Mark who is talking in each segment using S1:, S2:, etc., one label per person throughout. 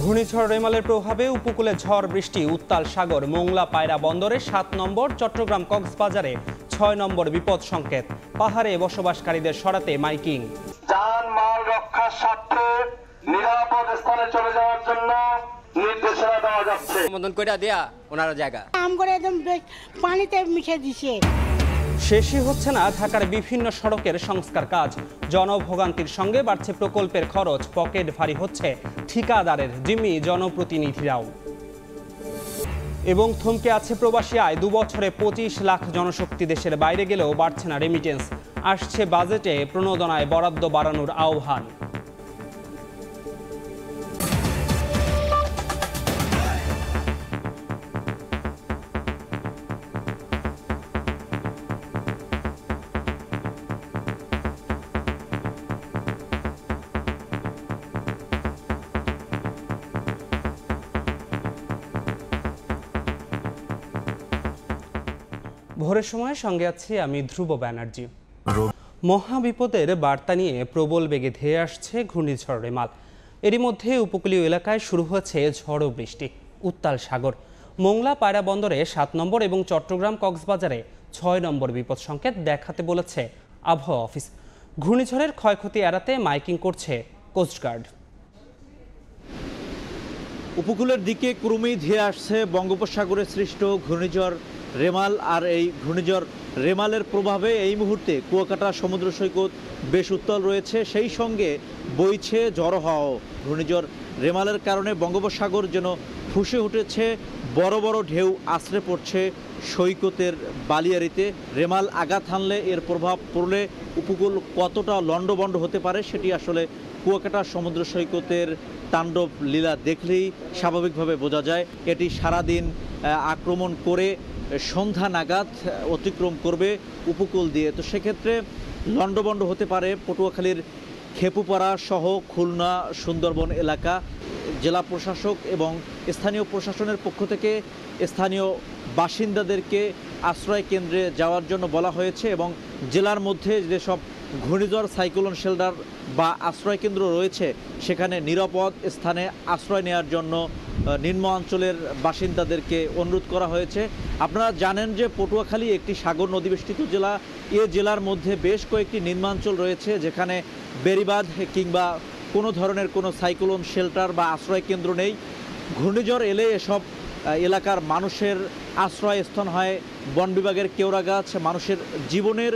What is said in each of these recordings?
S1: ঘূর্ণিঝড় রেমালের প্রভাবে উপকূলে ঝড় বৃষ্টি, উত্তাল সাগর, মোংলা পায়রা বন্দরে ৭ নম্বর, চট্টগ্রাম কক্সবাজারে ৬ নম্বর বিপদ সংকেত। পাহাড়ে বসবাসকারীদের সরাতে মাইকিং।
S2: জানমাল রক্ষার স্বার্থে নিরাপদ স্থানে চলে যাওয়ার জন্য নির্দেশনা দেওয়া যাচ্ছে।
S3: মদন কইরা দেয়া ওনারা জায়গা
S4: আম করে একদম পানিতে মিশে দিছে।
S1: শেষই হচ্ছে না ঢাকার বিভিন্ন সড়কের সংস্কার কাজ। জনভোগান্তির সঙ্গে বাড়ছে প্রকল্পের খরচ, পকেট ভারী হচ্ছে ঠিকাদারের, জিম্মি জনপ্রতিনিধিরাও। এবং থমকে আছে প্রবাসী আয়। ২ বছরে ২৫ লাখ জনশক্তি দেশের বাইরে গেলেও বাড়ছে না রেমিটেন্স। আসছে বাজেটে প্রণোদনায় বরাদ্দ বাড়ানোর আহ্বান। ভোরের সময় সঙ্গে আছি আমি ধ্রুব ব্যানার্জি। মহাবিপদের বার্তা নিয়ে প্রবল বেগে ধেয়ে আসছে ঘূর্ণিঝড় রেমাল। এরই মধ্যে উপকূলীয় এলাকায় শুরু হয়েছে ঝড়ো বৃষ্টি, উত্তাল সাগর। মোংলা পায়রা বন্দরে ৭ নম্বর এবং চট্টগ্রাম কক্সবাজারে ৬ নম্বর বিপদ সংকেত দেখাতে বলেছে আবহাওয়া অফিস। ঘূর্ণিঝড়ের ক্ষয়ক্ষতি এড়াতে মাইকিং করছে কোস্টগার্ড।
S5: উপকূলের দিকে ক্রমেই ধেয়ে আসছে বঙ্গোপসাগরে সৃষ্ট ঘূর্ণিঝড় রেমাল। আর এই ঘূর্ণিঝড় রেমালের প্রভাবে এই মুহূর্তে কুয়াকাটা সমুদ্র সৈকত বেশ উত্তাল রয়েছে, সেই সঙ্গে বইছে ঝড়ো হাওয়া। ঘূর্ণিঝড় রেমালের কারণে বঙ্গোপসাগর যেন ফুঁসে উঠেছে, বড় বড় ঢেউ আছড়ে পড়ছে সৈকতের বালিয়াড়িতে। রেমাল আঘাত হানলে, এর প্রভাব পড়লে উপকূল কতটা লণ্ডভণ্ড হতে পারে সেটি আসলে কুয়াকাটা সমুদ্র সৈকতের তাণ্ডব লীলা দেখলেই স্বাভাবিকভাবে বোঝা যায়। এটি সারাদিন আক্রমণ করে সন্ধ্যা নাগাদ অতিক্রম করবে উপকূল দিয়ে। তো সেক্ষেত্রে লণ্ডভণ্ড হতে পারে পটুয়াখালীর খেপুপাড়া সহ খুলনা, সুন্দরবন এলাকা। জেলা প্রশাসক এবং স্থানীয় প্রশাসনের পক্ষ থেকে স্থানীয় বাসিন্দাদেরকে আশ্রয় কেন্দ্রে যাওয়ার জন্য বলা হয়েছে এবং জেলার মধ্যে যেসব ঘূর্ণিঝড় সাইক্লোন শেল্টার বা আশ্রয় কেন্দ্র রয়েছে সেখানে নিরাপদ স্থানে আশ্রয় নেওয়ার জন্য নিম্ন অঞ্চলের বাসিন্দাদেরকে অনুরোধ করা হয়েছে। আপনারা জানেন যে পটুয়াখালী একটি সাগর নদীবেষ্টিত জেলা। এ জেলার মধ্যে বেশ কয়েকটি নিম্নাঞ্চল রয়েছে যেখানে বেড়িবাঁধ কিংবা কোনো ধরনের কোনো সাইক্লোন শেল্টার বা আশ্রয় কেন্দ্র নেই। ঘূর্ণিঝড় এলে এসব এলাকার মানুষের আশ্রয়স্থান হয় বন বিভাগের কেওড়া গাছ। মানুষের জীবনের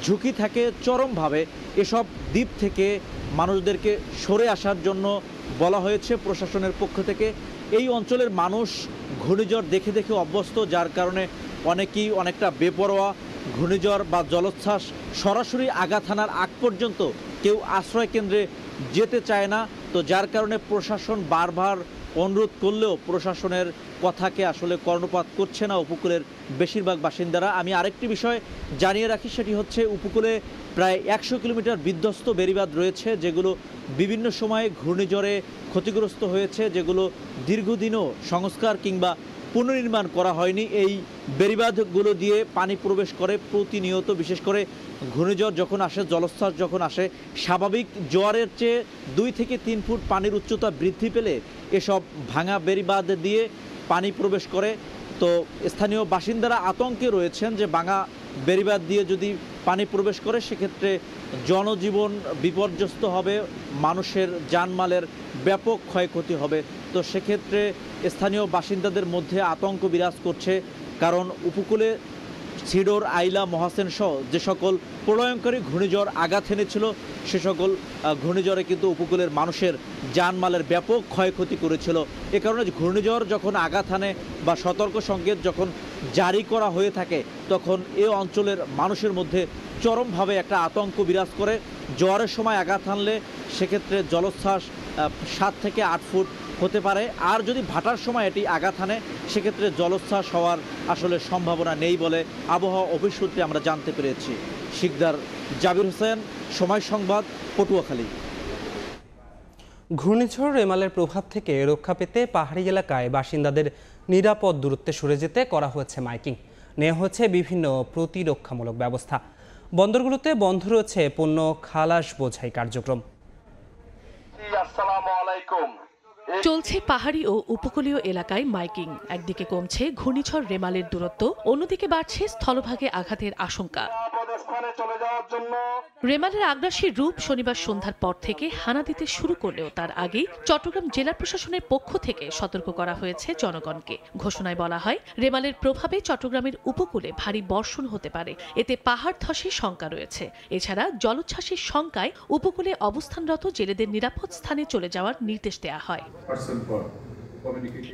S5: ঝুঁকি থাকে চরমভাবে। এসব দ্বীপ থেকে মানুষদেরকে সরে আসার জন্য বলা হয়েছে প্রশাসনের পক্ষ থেকে। এই অঞ্চলের মানুষ ঘূর্ণিঝড় দেখে দেখে অভ্যস্ত, যার কারণে অনেকেই অনেকটা বেপরোয়া। ঘূর্ণিঝড় বা জলোচ্ছ্বাস সরাসরি আঘাত হানার আগ পর্যন্ত কেউ আশ্রয় কেন্দ্রে যেতে চায় না। তো যার কারণে প্রশাসন বারবার অনুরোধ করলেও প্রশাসনের কথাকে আসলে কর্ণপাত করছে না উপকূলের বেশিরভাগ বাসিন্দারা। আমি আরেকটি বিষয় জানিয়ে রাখি, সেটি হচ্ছে উপকূলে প্রায় ১০০ কিলোমিটার বিধ্বস্ত বেড়িবাঁধ রয়েছে যেগুলো বিভিন্ন সময়ে ঘূর্ণিঝড়ে ক্ষতিগ্রস্ত হয়েছে, যেগুলো দীর্ঘদিনও সংস্কার কিংবা পুনর্নির্মাণ করা হয়নি। এই বেড়িবাঁধগুলো দিয়ে পানি প্রবেশ করে প্রতিনিয়ত। বিশেষ করে ঘূর্ণিঝড় যখন আসে, জলোচ্ছ্বাস যখন আসে, স্বাভাবিক জোয়ারের চেয়ে ২ থেকে ৩ ফুট পানির উচ্চতা বৃদ্ধি পেলে এসব ভাঙা বেড়িবাঁধ দিয়ে পানি প্রবেশ করে। তো স্থানীয় বাসিন্দারা আতঙ্কে রয়েছেন যে ভাঙা বেড়িবাঁধ দিয়ে যদি পানি প্রবেশ করে সেক্ষেত্রে জনজীবন বিপর্যস্ত হবে, মানুষের জানমালের ব্যাপক ক্ষয়ক্ষতি হবে। তো সেক্ষেত্রে স্থানীয় বাসিন্দাদের মধ্যে আতঙ্ক বিরাজ করছে, কারণ উপকূলে সিডর, আইলা, মহাসেন সহ যে সকল প্রলয়ঙ্করী ঘূর্ণিঝড় আঘাত এনেছিল সে সকল ঘূর্ণিঝড়ে কিন্তু উপকূলের মানুষের জানমালের ব্যাপক ক্ষয়ক্ষতি করেছিল। এ কারণে ঘূর্ণিঝড় যখন আঘাত হানে বা সতর্ক সংকেত যখন জারি করা হয়ে থাকে তখন এ অঞ্চলের মানুষের মধ্যে চরমভাবে একটা আতঙ্ক বিরাজ করে। জোয়ারের সময় আঘাত হানলে সেক্ষেত্রে জলোচ্ছ্বাস ৭ থেকে ৮ ফুট হতে পারে, আর যদি ভাটার সময় এটি আঘাত হানে সেক্ষেত্রে জলোচ্ছ্বাস হওয়ার আসলে সম্ভাবনা নেই বলে আবহাওয়া অফিস সূত্রে আমরা জানতে পেরেছি। শিকদার জাবির হোসেন, সময় সংবাদ, পটুয়াখালী।
S1: ঘূর্ণিঝড় রেমালের প্রভাব থেকে রক্ষা পেতে পাহাড়ি এলাকায় বাসিন্দাদের নিরাপদ দূরত্বে সরে যেতে করা হয়েছে মাইকিং। নেওয়া হয়েছে বিভিন্ন প্রতিরক্ষামূলক ব্যবস্থা। বন্দরগুলোতে বন্ধ রয়েছে পণ্য খালাস বোঝাই কার্যক্রম।
S2: আসসালামু আলাইকুম।
S6: চলছে পাহাড়ি ও উপকূলীয় এলাকায় মাইকিং। একদিকে কমছে ঘূর্ণিঝড় রেমালের দূরত্ব, অন্যদিকে বাড়ছে স্থলভাগে আঘাতের আশঙ্কা। রেমালের আগ্রাসী রূপ শনিবার সন্ধ্যার পর থেকে হানা দিতে শুরু করলেও তার আগেই চট্টগ্রাম জেলা প্রশাসনের পক্ষ থেকে সতর্ক করা হয়েছে জনগণকে। ঘোষণায় বলা হয়, রেমালের প্রভাবে চট্টগ্রামের উপকূলে ভারী বর্ষণ হতে পারে, এতে পাহাড় ধসের শঙ্কা রয়েছে। এছাড়া জলোচ্ছ্বাসের শঙ্কায় উপকূলে অবস্থানরত জেলেদের নিরাপদ স্থানে চলে যাওয়ার নির্দেশ দেওয়া হয়।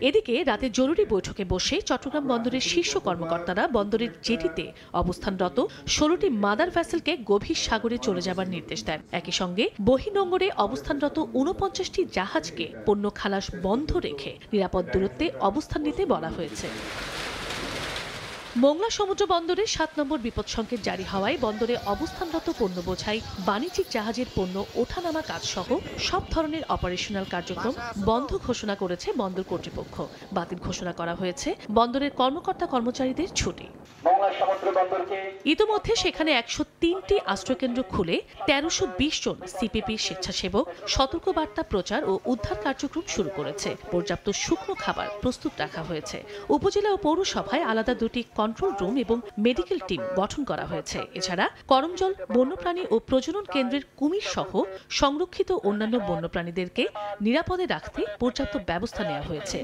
S6: এদিকে রাতে জরুরি বৈঠকে বসে চট্টগ্রাম বন্দরের শীর্ষ কর্মকর্তারা বন্দরের জেটিতে অবস্থানরত 16টি মাদার ভ্যাসেলকে গভীর সাগরে চলে যাবার নির্দেশ দেন। একই সঙ্গে বহির্নোঙরে অবস্থানরত 49টি জাহাজকে পণ্য খালাস বন্ধ রেখে নিরাপদ দূরত্বে অবস্থান নিতে বলা হয়েছে। মোংলা সমুদ্র বন্দরে 7 নম্বর বিপদ সংকেত জারি হওয়ায় বন্দরে অবস্থানরত পণ্য বোঝাই বাণিজ্যিক জাহাজের পণ্য ওঠানামা কাজ সহ সব ধরনের অপারেশনাল কার্যক্রম বন্ধ ঘোষণা করেছে বন্দর কর্তৃপক্ষ। বাতিল ঘোষণা করা হয়েছে বন্দরের কর্মকর্তা কর্মচারীদের ছুটি। ইতোমধ্যে সেখানে 103টি আশ্রয়কেন্দ্র খুলে 1320 জন সিপিপি স্বেচ্ছাসেবক সতর্কবার্তা প্রচার ও উদ্ধার কার্যক্রম শুরু করেছে। পর্যাপ্ত শুকনো খাবার প্রস্তুত রাখা হয়েছে। উপজেলা ও পৌরসভায় আলাদা 2টি কন্ট্রোল রুম এবং মেডিকেল টিম গঠন করা হয়েছে। এছাড়া করমজল বন্যপ্রাণী ও প্রজনন কেন্দ্রের কুমির সহ সংরক্ষিত অন্যান্য বন্যপ্রাণীদেরকে নিরাপদে রাখতে পর্যাপ্ত ব্যবস্থা নেওয়া হয়েছে।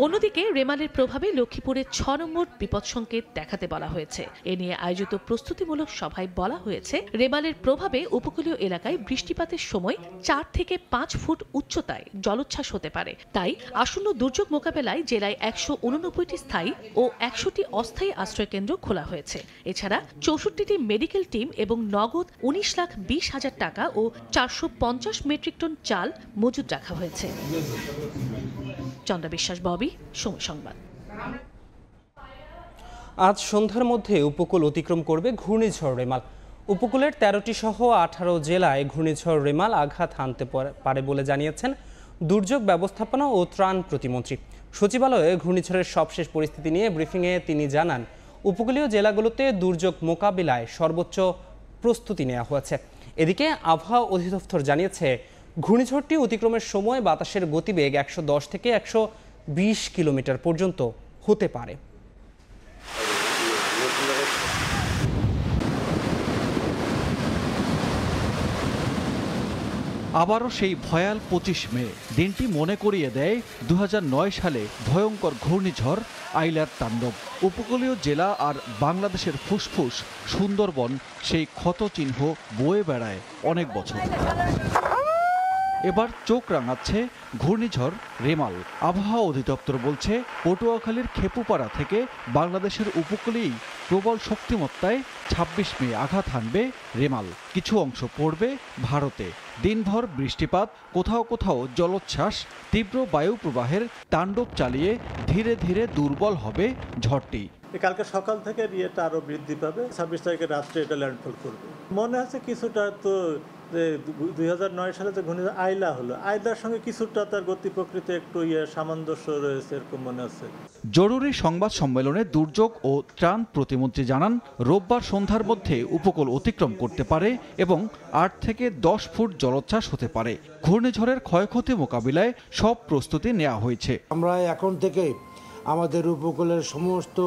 S6: অন্যদিকে রেমালের প্রভাবে লক্ষ্মীপুরে 6 নম্বর বিপদ সংকেত দেখাতে বলা হয়েছে। এ নিয়ে আয়োজিত প্রস্তুতিমূলক সভায় বলা হয়েছে, রেমালের প্রভাবে উপকূলীয় এলাকায় বৃষ্টিপাতের সময় 4 থেকে 5 ফুট উচ্চতায় জলোচ্ছ্বাস হতে পারে। তাই আসন্ন দুর্যোগ মোকাবেলায় জেলায় 189টি স্থায়ী ও 100টি অস্থায়ী আশ্রয়কেন্দ্র খোলা হয়েছে। এছাড়া 64টি মেডিকেল টিম এবং নগদ 19,20,000 টাকা ও 450 মেট্রিক টন চাল মজুত রাখা হয়েছে। চন্দ্রা বিশ্বাস, ববি, সময় সংবাদ।
S1: আজ সন্ধ্যার মধ্যে উপকূল অতিক্রম করবে ঘূর্ণিঝড় রেমাল। উপকূলের 13টি সহ 18 জেলায় ঘূর্ণিঝড় রেমাল আঘাত হানতে পারে বলে জানিয়েছেন দুর্যোগ ব্যবস্থাপনা ও ত্রাণ প্রতিমন্ত্রী। সচিবালয়ে ঘূর্ণিঝড়ের সবশেষ পরিস্থিতি নিয়ে ব্রিফিংয়ে তিনি জানান, উপকূলীয় জেলাগুলোতে দুর্যোগ মোকাবিলায় সর্বোচ্চ প্রস্তুতি নেওয়া হয়েছে। এদিকে আবহাওয়া অধিদপ্তর জানিয়েছে, ঘূর্ণিঝড়টি অতিক্রমের সময় বাতাসের গতিবেগ 110 থেকে 120 কিলোমিটার পর্যন্ত হতে পারে।
S5: আবারও সেই ভয়াল 25 মে দিনটি মনে করিয়ে দেয় 2009 সালে ভয়ঙ্কর ঘূর্ণিঝড় আইলার তাণ্ডব। উপকূলীয় জেলা আর বাংলাদেশের ফুসফুস সুন্দরবন সেই ক্ষতচিহ্ন বয়ে বেড়ায় অনেক বছর। এবার চোখ রাঙাচ্ছে ঘূর্ণিঝড় রেমাল। আবহাওয়া অধিদপ্তর বলছে, পটুয়াখালীর খেপুপাড়া থেকে বাংলাদেশের উপকূলেই প্রবল শক্তিমত্তায় 26 মে আঘাত হানবে রেমাল। কিছু অংশ পড়বে ভারতে। দিনভর বৃষ্টিপাত, কোথাও কোথাও জলোচ্ছ্বাস, তীব্র বায়ু প্রবাহের তাণ্ডব চালিয়ে ধীরে ধীরে দুর্বল হবে ঝড়টি।
S7: কালকে সকাল থেকে ইয়েটা আরো বৃদ্ধি পাবে। 26 তারিখে রাত্রে এটা ল্যান্ডফল করবে। মনে আছে কিছুটা তো 2009 সালে যে ঘূর্ণিঝড় আইলা হলো, আইলার সঙ্গে কিছুটা তার গতি প্রকৃতি একটু সামঞ্জস্য রয়েছে, এরকম মনে আছে।
S5: জরুরি সংবাদ সম্মেলনে দুর্যোগ ও ত্রাণ প্রতিমন্ত্রী জানান, রোববার সন্ধ্যার মধ্যে উপকূল অতিক্রম করতে পারে এবং 8 থেকে 10 ফুট জলোচ্ছ্বাস হতে পারে। ঘূর্ণিঝড়ের ক্ষয়ক্ষতি মোকাবিলায় সব প্রস্তুতি নেওয়া হয়েছে।
S8: আমরা এখন থেকে আমাদের উপকূলের সমস্ত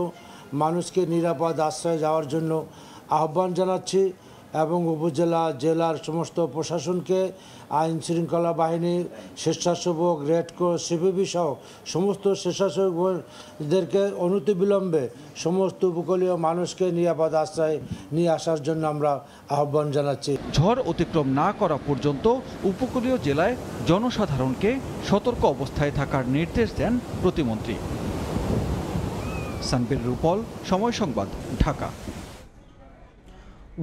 S8: মানুষকে নিরাপদ আশ্রয়ে যাওয়ার জন্য আহ্বান জানাচ্ছি এবং উপজেলা জেলার সমস্ত প্রশাসনকে, আইন শৃঙ্খলা বাহিনী, স্বেচ্ছাসেবক, রেডক্রস, সিপিবি সহ সমস্ত স্বেচ্ছাসেবকদেরকে অনতিবিলম্বে সমস্ত উপকূলীয় মানুষকে নিরাপদ আশ্রয়ে নিয়ে আসার জন্য আমরা আহ্বান জানাচ্ছি।
S5: ঝড় অতিক্রম না করা পর্যন্ত উপকূলীয় জেলায় জনসাধারণকে সতর্ক অবস্থায় থাকার নির্দেশ দেন প্রতিমন্ত্রী। সানবীর রূপল, সময় সংবাদ, ঢাকা।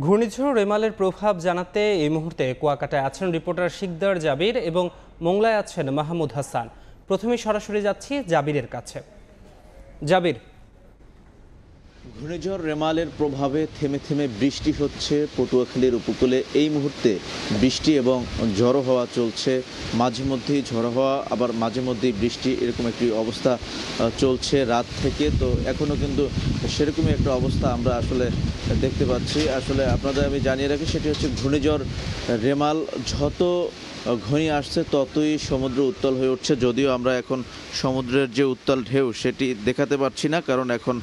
S1: ঘূর্ণিঝড় রেমালের প্রভাব জানাতে এই মুহূর্তে কুয়াকাটায় আছেন রিপোর্টার শিকদার জাবির এবং মোংলায় আছেন মাহমুদ হাসান। প্রথমে সরাসরি যাচ্ছি জাবিরের কাছে। জাবির,
S9: ঘূর্ণিঝড় রেমালের প্রভাবে থেমে থেমে বৃষ্টি হচ্ছে পটুয়াখালীর উপকূলে। এই মুহূর্তে বৃষ্টি এবং ঝড়ো হওয়া চলছে, মাঝে মধ্যেই ঝড়ো হওয়া, আবার মাঝে মধ্যেই বৃষ্টি, এরকম একটি অবস্থা চলছে রাত থেকে। তো এখনও কিন্তু সেরকমই একটা অবস্থা আমরা আসলে দেখতে পাচ্ছি। আসলে আপনাদের আমি জানিয়ে রাখি, সেটি হচ্ছে ঘূর্ণিঝড় রেমাল যত ঘনিয়ে আসছে ততই সমুদ্র উত্তাল হয়ে উঠছে। যদিও আমরা এখন সমুদ্রের যে উত্তাল ঢেউ সেটি দেখাতে পারছি না, কারণ এখন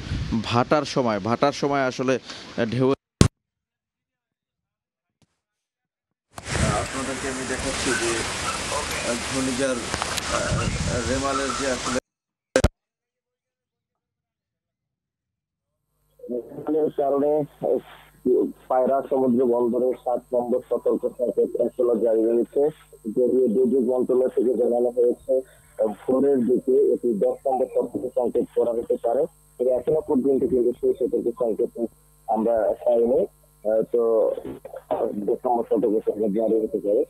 S9: ভাটার সময় আসলে ঢেউ। আপনাদেরকে আমি দেখাচ্ছি যে ঘূর্ণিঝড় রেমালের যে আসলে
S2: কারণে পায়রা সমুদ্র বন্দরে 7 নম্বর সতর্ক সংকেত এখনো জারি রয়েছে। যদিও দুর্যোগ মন্ত্রণালয় থেকে জানানো হয়েছে ভোরের দিকে এটি 10 নম্বর সতর্ক সংকেত করা হতে পারে, তবে এখনো পর্যন্ত কিন্তু সেই সতর্ক সংকেত আমরা পাইনি। তো 10 নম্বর সতর্ক সংকেত জারি হতে পারে।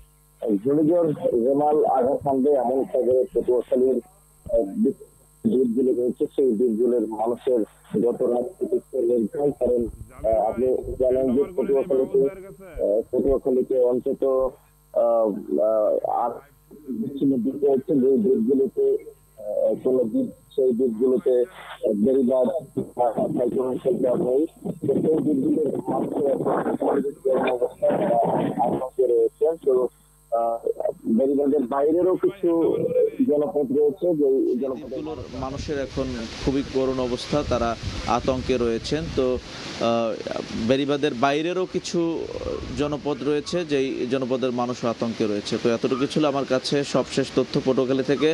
S2: ঘূর্ণিঝড় রেমাল আঘাত হানবে এমন খবরে পটুয়াখালীর দ্বীপগুলো রয়েছে, সেই দ্বীপগুলোর মানুষের গত রাত নির্ভয়, কারণ আপনি জানেন যে পটুয়াখালীতে অন্তত আর বিচ্ছিন্ন দ্বীপ রয়েছে, যে দ্বীপগুলোতে কোন দ্বীপ সেই দ্বীপগুলোতে বেড়িবাঁধ নেই, সেই দ্বীপগুলোর মানুষের আতঙ্কে রয়েছে। তো বেড়িবাঁধের বাইরেরও কিছু জনপদ রয়েছে, যে
S9: জনপদগুলোর মানুষের এখন খুবই করুণ অবস্থা, তারা আতঙ্কে রয়েছেন। তো বেড়িবাঁধের বাইরেরও কিছু জনপদ রয়েছে, যেই জনপদের মানুষ আতঙ্কে রয়েছে। তো এতটুকু ছিল আমার কাছে সবশেষ তথ্য পটুয়াখালী থেকে।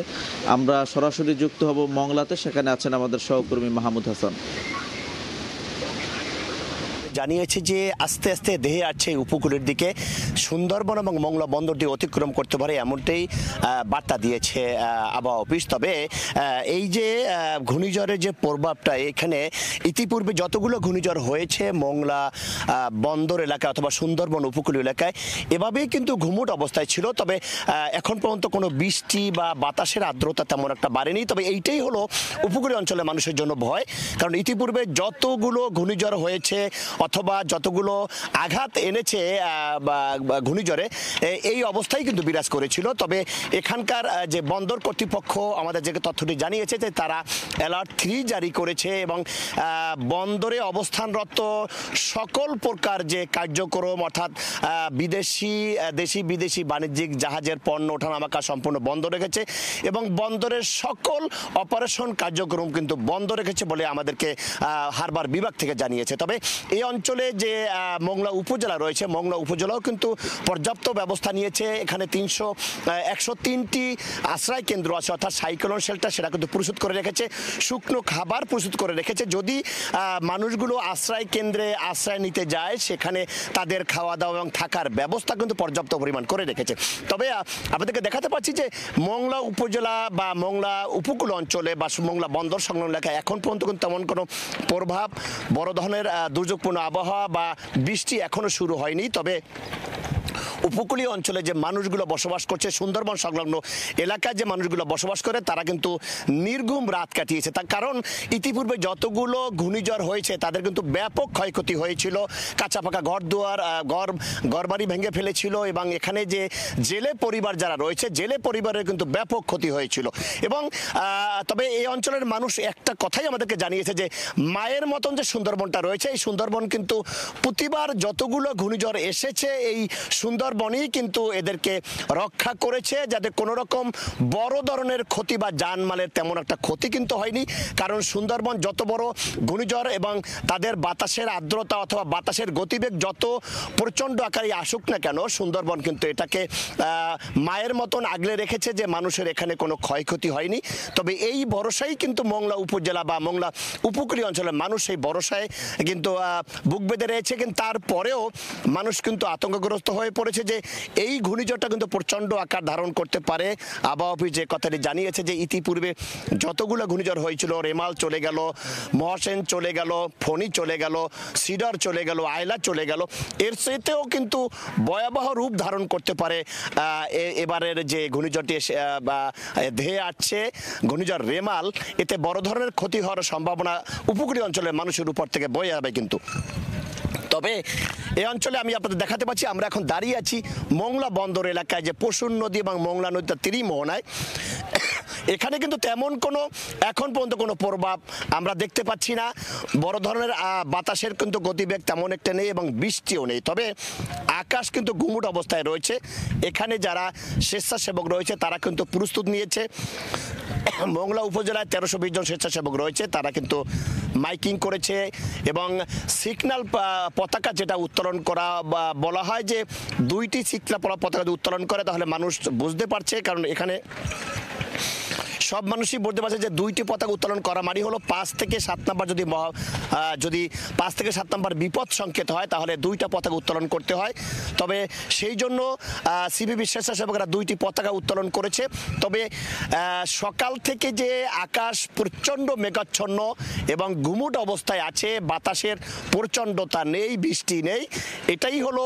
S9: আমরা সরাসরি যুক্ত হব মংলাতে, সেখানে আছেন আমাদের সহকর্মী মাহমুদ হাসান।
S10: জানিয়েছে যে আস্তে আস্তে দেহে আসছে উপকূলের দিকে, সুন্দরবন এবং মংলা বন্দরটি অতিক্রম করতে পারে এমনটাই বার্তা দিয়েছে আবহাওয়া অফিস। তবে এই যে ঘূর্ণিঝড়ের যে প্রভাবটা, এখানে ইতিপূর্বে যতগুলো ঘূর্ণিঝড় হয়েছে মংলা বন্দর এলাকায় অথবা সুন্দরবন উপকূলীয় এলাকায় এভাবেই কিন্তু ঘুমুট অবস্থায় ছিল। তবে এখন পর্যন্ত কোনো বৃষ্টি বা বাতাসের আর্দ্রতা তেমন একটা বাড়েনি। তবে এইটাই হলো উপকূলীয় অঞ্চলের মানুষের জন্য ভয়, কারণ ইতিপূর্বে যতগুলো ঘূর্ণিঝড় হয়েছে অথবা যতগুলো আঘাত এনেছে ঘূর্ণিঝড়ে, এই অবস্থায় কিন্তু বিরাজ করেছিল। তবে এখানকার যে বন্দর কর্তৃপক্ষ আমাদের যে তথ্যটি জানিয়েছে যে তারা অ্যালার্ট 3 জারি করেছে এবং বন্দরে অবস্থানরত সকল প্রকার যে কার্যক্রম অর্থাৎ দেশি বিদেশি বাণিজ্যিক জাহাজের পণ্য ওঠানামা সম্পূর্ণ বন্ধ রেখেছে এবং বন্দরের সকল অপারেশন কার্যক্রম কিন্তু বন্ধ রেখেছে বলে আমাদেরকে হারবার বিভাগ থেকে জানিয়েছে। তবে এই অঞ্চলে যে মংলা উপজেলা রয়েছে, মংলা উপজেলাও কিন্তু পর্যাপ্ত ব্যবস্থা নিয়েছে। এখানে 103টি আশ্রয় কেন্দ্র আছে, অর্থাৎ সাইক্লোন শেল্টার, সেটা কিন্তু প্রস্তুত করে রেখেছে, শুকনো খাবার প্রস্তুত করে রেখেছে। যদি মানুষগুলো আশ্রয় কেন্দ্রে আশ্রয় নিতে যায়, সেখানে তাদের খাওয়া দাওয়া এবং থাকার ব্যবস্থা কিন্তু পর্যাপ্ত পরিমাণ করে রেখেছে। তবে আপনাদেরকে দেখাতে পাচ্ছি যে মংলা উপজেলা বা মংলা উপকূল অঞ্চলে বা মংলা বন্দর সংলগ্ন এলাকায় এখন পর্যন্ত কিন্তু তেমন কোনো প্রভাব, বড় ধরনের দুর্যোগপূর্ণ আবহাওয়া বা বৃষ্টি এখনো শুরু হয়নি। তবে উপকূলীয় অঞ্চলে যে মানুষগুলো বসবাস করছে, সুন্দরবন সংলগ্ন এলাকায় যে মানুষগুলো বসবাস করে, তারা কিন্তু নির্ঘুম রাত কাটিয়েছে। তার কারণ ইতিপূর্বে যতগুলো ঘূর্ণিঝড় হয়েছে তাদের কিন্তু ব্যাপক ক্ষয়ক্ষতি হয়েছিল, কাঁচা পাকা ঘরবাড়ি ভেঙে ফেলেছিল এবং এখানে যে জেলে পরিবার যারা রয়েছে, জেলে পরিবারের কিন্তু ব্যাপক ক্ষতি হয়েছিল। এবং তবে এই অঞ্চলের মানুষ একটা কথাই আমাদেরকে জানিয়েছে যে মায়ের মতন যে সুন্দরবনটা রয়েছে, এই সুন্দরবন কিন্তু প্রতিবার যতগুলো ঘূর্ণিঝড় এসেছে এই সুন্দরবনই কিন্তু এদেরকে রক্ষা করেছে, যাতে কোনো রকম বড় ধরনের ক্ষতি বা জানমালের তেমন একটা ক্ষতি কিন্তু হয়নি। কারণ সুন্দরবন যত বড় ঘূর্ণিঝড় এবং তাদের বাতাসের আর্দ্রতা অথবা বাতাসের গতিবেগ যত প্রচণ্ড আকারে আসুক না কেন, সুন্দরবন কিন্তু এটাকে মায়ের মতন আগলে রেখেছে যে মানুষের এখানে কোনো ক্ষয়ক্ষতি হয়নি। তবে এই ভরসাই কিন্তু মংলা উপজেলা বা মংলা উপকূলীয় অঞ্চলের মানুষ এই ভরসায় কিন্তু বুক বেঁধে রয়েছে। কিন্তু তারপরেও মানুষ কিন্তু আতঙ্কগ্রস্ত হয়ে পড়েছে যে এই ঘূর্ণিঝড়টা কিন্তু প্রচণ্ড আকার ধারণ করতে পারে। আবহাওয়া অফিস যে কথাটি জানিয়েছে যে ইতিপূর্বে যতগুলো ঘূর্ণিঝড় হয়েছিল, রেমাল চলে গেল, মহাসেন চলে গেল, ফণি চলে গেল, সিডর চলে গেল, আয়লা চলে গেল, এর সাথেও কিন্তু ভয়াবহ রূপ ধারণ করতে পারে এবারের যে ঘূর্ণিঝড়টি ধেয়ে আসছে, ঘূর্ণিঝড় রেমাল। এতে বড় ধরনের ক্ষতি হওয়ার সম্ভাবনা উপকূলীয় অঞ্চলের মানুষের উপর থেকে বয়ে যাবে কিন্তু। তবে এই অঞ্চলে আমি আপনাদের দেখাতে পাচ্ছি, আমরা এখন দাঁড়িয়ে আছি মংলা বন্দর এলাকায়, যে পশুর নদী এবং মংলা নদীর ত্রিমোহনায়। এখানে কিন্তু তেমন কোনো এখন পর্যন্ত কোনো প্রভাব আমরা দেখতে পাচ্ছি না। বড় ধরনের বাতাসের কিন্তু গতিবেগ তেমন একটা নেই এবং বৃষ্টিও নেই, তবে আকাশ কিন্তু গুমুট অবস্থায় রয়েছে। এখানে যারা স্বেচ্ছাসেবক রয়েছে তারা কিন্তু প্রস্তুত নিয়েছে। মংলা উপজেলায় 1320 জন স্বেচ্ছাসেবক রয়েছে, তারা কিন্তু মাইকিং করেছে এবং সিগন্যাল পতাকা যেটা উত্তোলন করা বা বলা হয় যে 2টি সিগন্যাল পতাকা উত্তোলন করে তাহলে মানুষ বুঝতে পারছে, কারণ এখানে সব মানুষই বলতে পারছে যে 2টি পতাকা উত্তোলন করা মানে হলো 5 থেকে 7 নম্বর যদি 5 থেকে 7 নম্বর বিপদ সংকেত হয় তাহলে 2টা পতাকা উত্তোলন করতে হয়। তবে সেই জন্য সিপিবি স্বেচ্ছাসেবকরা 2টি পতাকা উত্তোলন করেছে। তবে সকাল থেকে যে আকাশ প্রচণ্ড মেঘাচ্ছন্ন এবং গুমুট অবস্থায় আছে, বাতাসের প্রচণ্ডতা নেই, বৃষ্টি নেই, এটাই হলো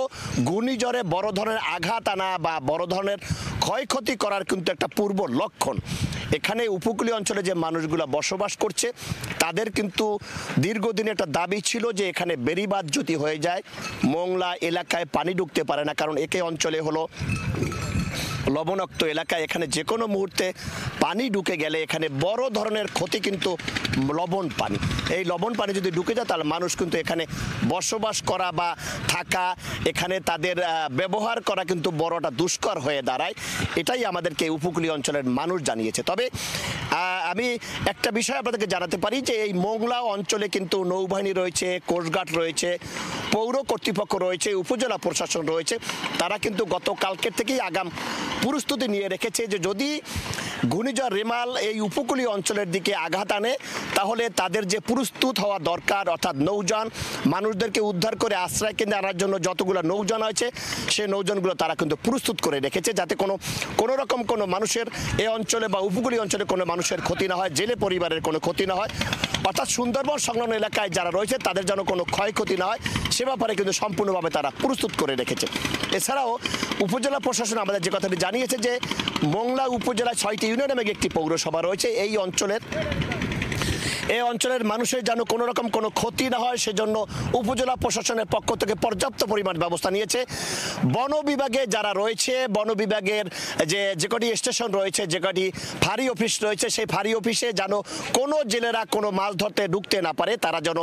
S10: ঘূর্ণিঝড়ে বড় ধরনের আঘাত আনা বা বড় ধরনের ক্ষয়ক্ষতি করার কিন্তু একটা পূর্ব লক্ষণ। এখানে উপকূলীয় অঞ্চলে যে মানুষগুলো বসবাস করছে তাদের কিন্তু দীর্ঘদিন একটা দাবি ছিল যে এখানে বেড়িবাঁধ যদি হয়ে যায় মংলা এলাকায় পানি ঢুকতে পারে না, কারণ একে অঞ্চলে হলো লবণাক্ত এলাকা, এখানে যে কোনো মুহূর্তে পানি ঢুকে গেলে এখানে বড় ধরনের ক্ষতি কিন্তু লবণ পানি। এই লবণ পানি যদি ঢুকে যায় তাহলে মানুষ কিন্তু এখানে বসবাস করা বা থাকা, এখানে তাদের ব্যবহার করা কিন্তু বড়টা দুষ্কর হয়ে দাঁড়ায়। এটাই আমাদেরকে উপকূলীয় অঞ্চলের মানুষ জানিয়েছে। তবে আমি একটা বিষয় আপনাদেরকে জানাতে পারি যে এই মংলা অঞ্চলে কিন্তু নৌবাহিনী রয়েছে, কোস্টগার্ড রয়েছে, পৌর কর্তৃপক্ষ রয়েছে, উপজেলা প্রশাসন রয়েছে। তারা কিন্তু গতকালকের থেকেই আগাম প্রস্তুতি নিয়ে রেখেছে যে যদি ঘূর্ণিঝড় রেমাল এই উপকূলীয় অঞ্চলের দিকে আঘাত আনে তাহলে তাদের যে প্রস্তুত হওয়া দরকার, অর্থাৎ নৌযান, মানুষদেরকে উদ্ধার করে আশ্রয় কেন্দ্রে আনার জন্য যতগুলো নৌযান আছে সেই নৌযানগুলো তারা কিন্তু প্রস্তুত করে রেখেছে, যাতে কোনো রকম কোনো মানুষের এই অঞ্চলে বা উপকূলীয় অঞ্চলে কোনো মানুষের ক্ষতি না হয়, জেলে পরিবারের কোনো ক্ষতি না হয়, অর্থাৎ সুন্দরবন সংলগ্ন এলাকায় যারা রয়েছে তাদের যেন কোনো ক্ষয়ক্ষতি না হয় সে ব্যাপারে কিন্তু সম্পূর্ণভাবে তারা প্রস্তুত করে রেখেছে। এছাড়াও উপজেলা প্রশাসন আমাদের যে কথাটি জানিয়েছে যে মংলা উপজেলায় 6টি ইউনিয়ন এবং একটি পৌরসভা রয়েছে। এই অঞ্চলের মানুষের যেন কোনো রকম কোনো ক্ষতি না হয় সেজন্য উপজেলা প্রশাসনের পক্ষ থেকে পর্যাপ্ত পরিমাণ ব্যবস্থা নিয়েছে। বন বিভাগে যারা রয়েছে, বন বিভাগের যে কটি স্টেশন রয়েছে, যে কটি ফাঁড়ি অফিস রয়েছে, সেই ফাঁড়ি অফিসে যেন কোনো জেলেরা কোনো মাছ ধরতে ঢুকতে না পারে, তারা যেন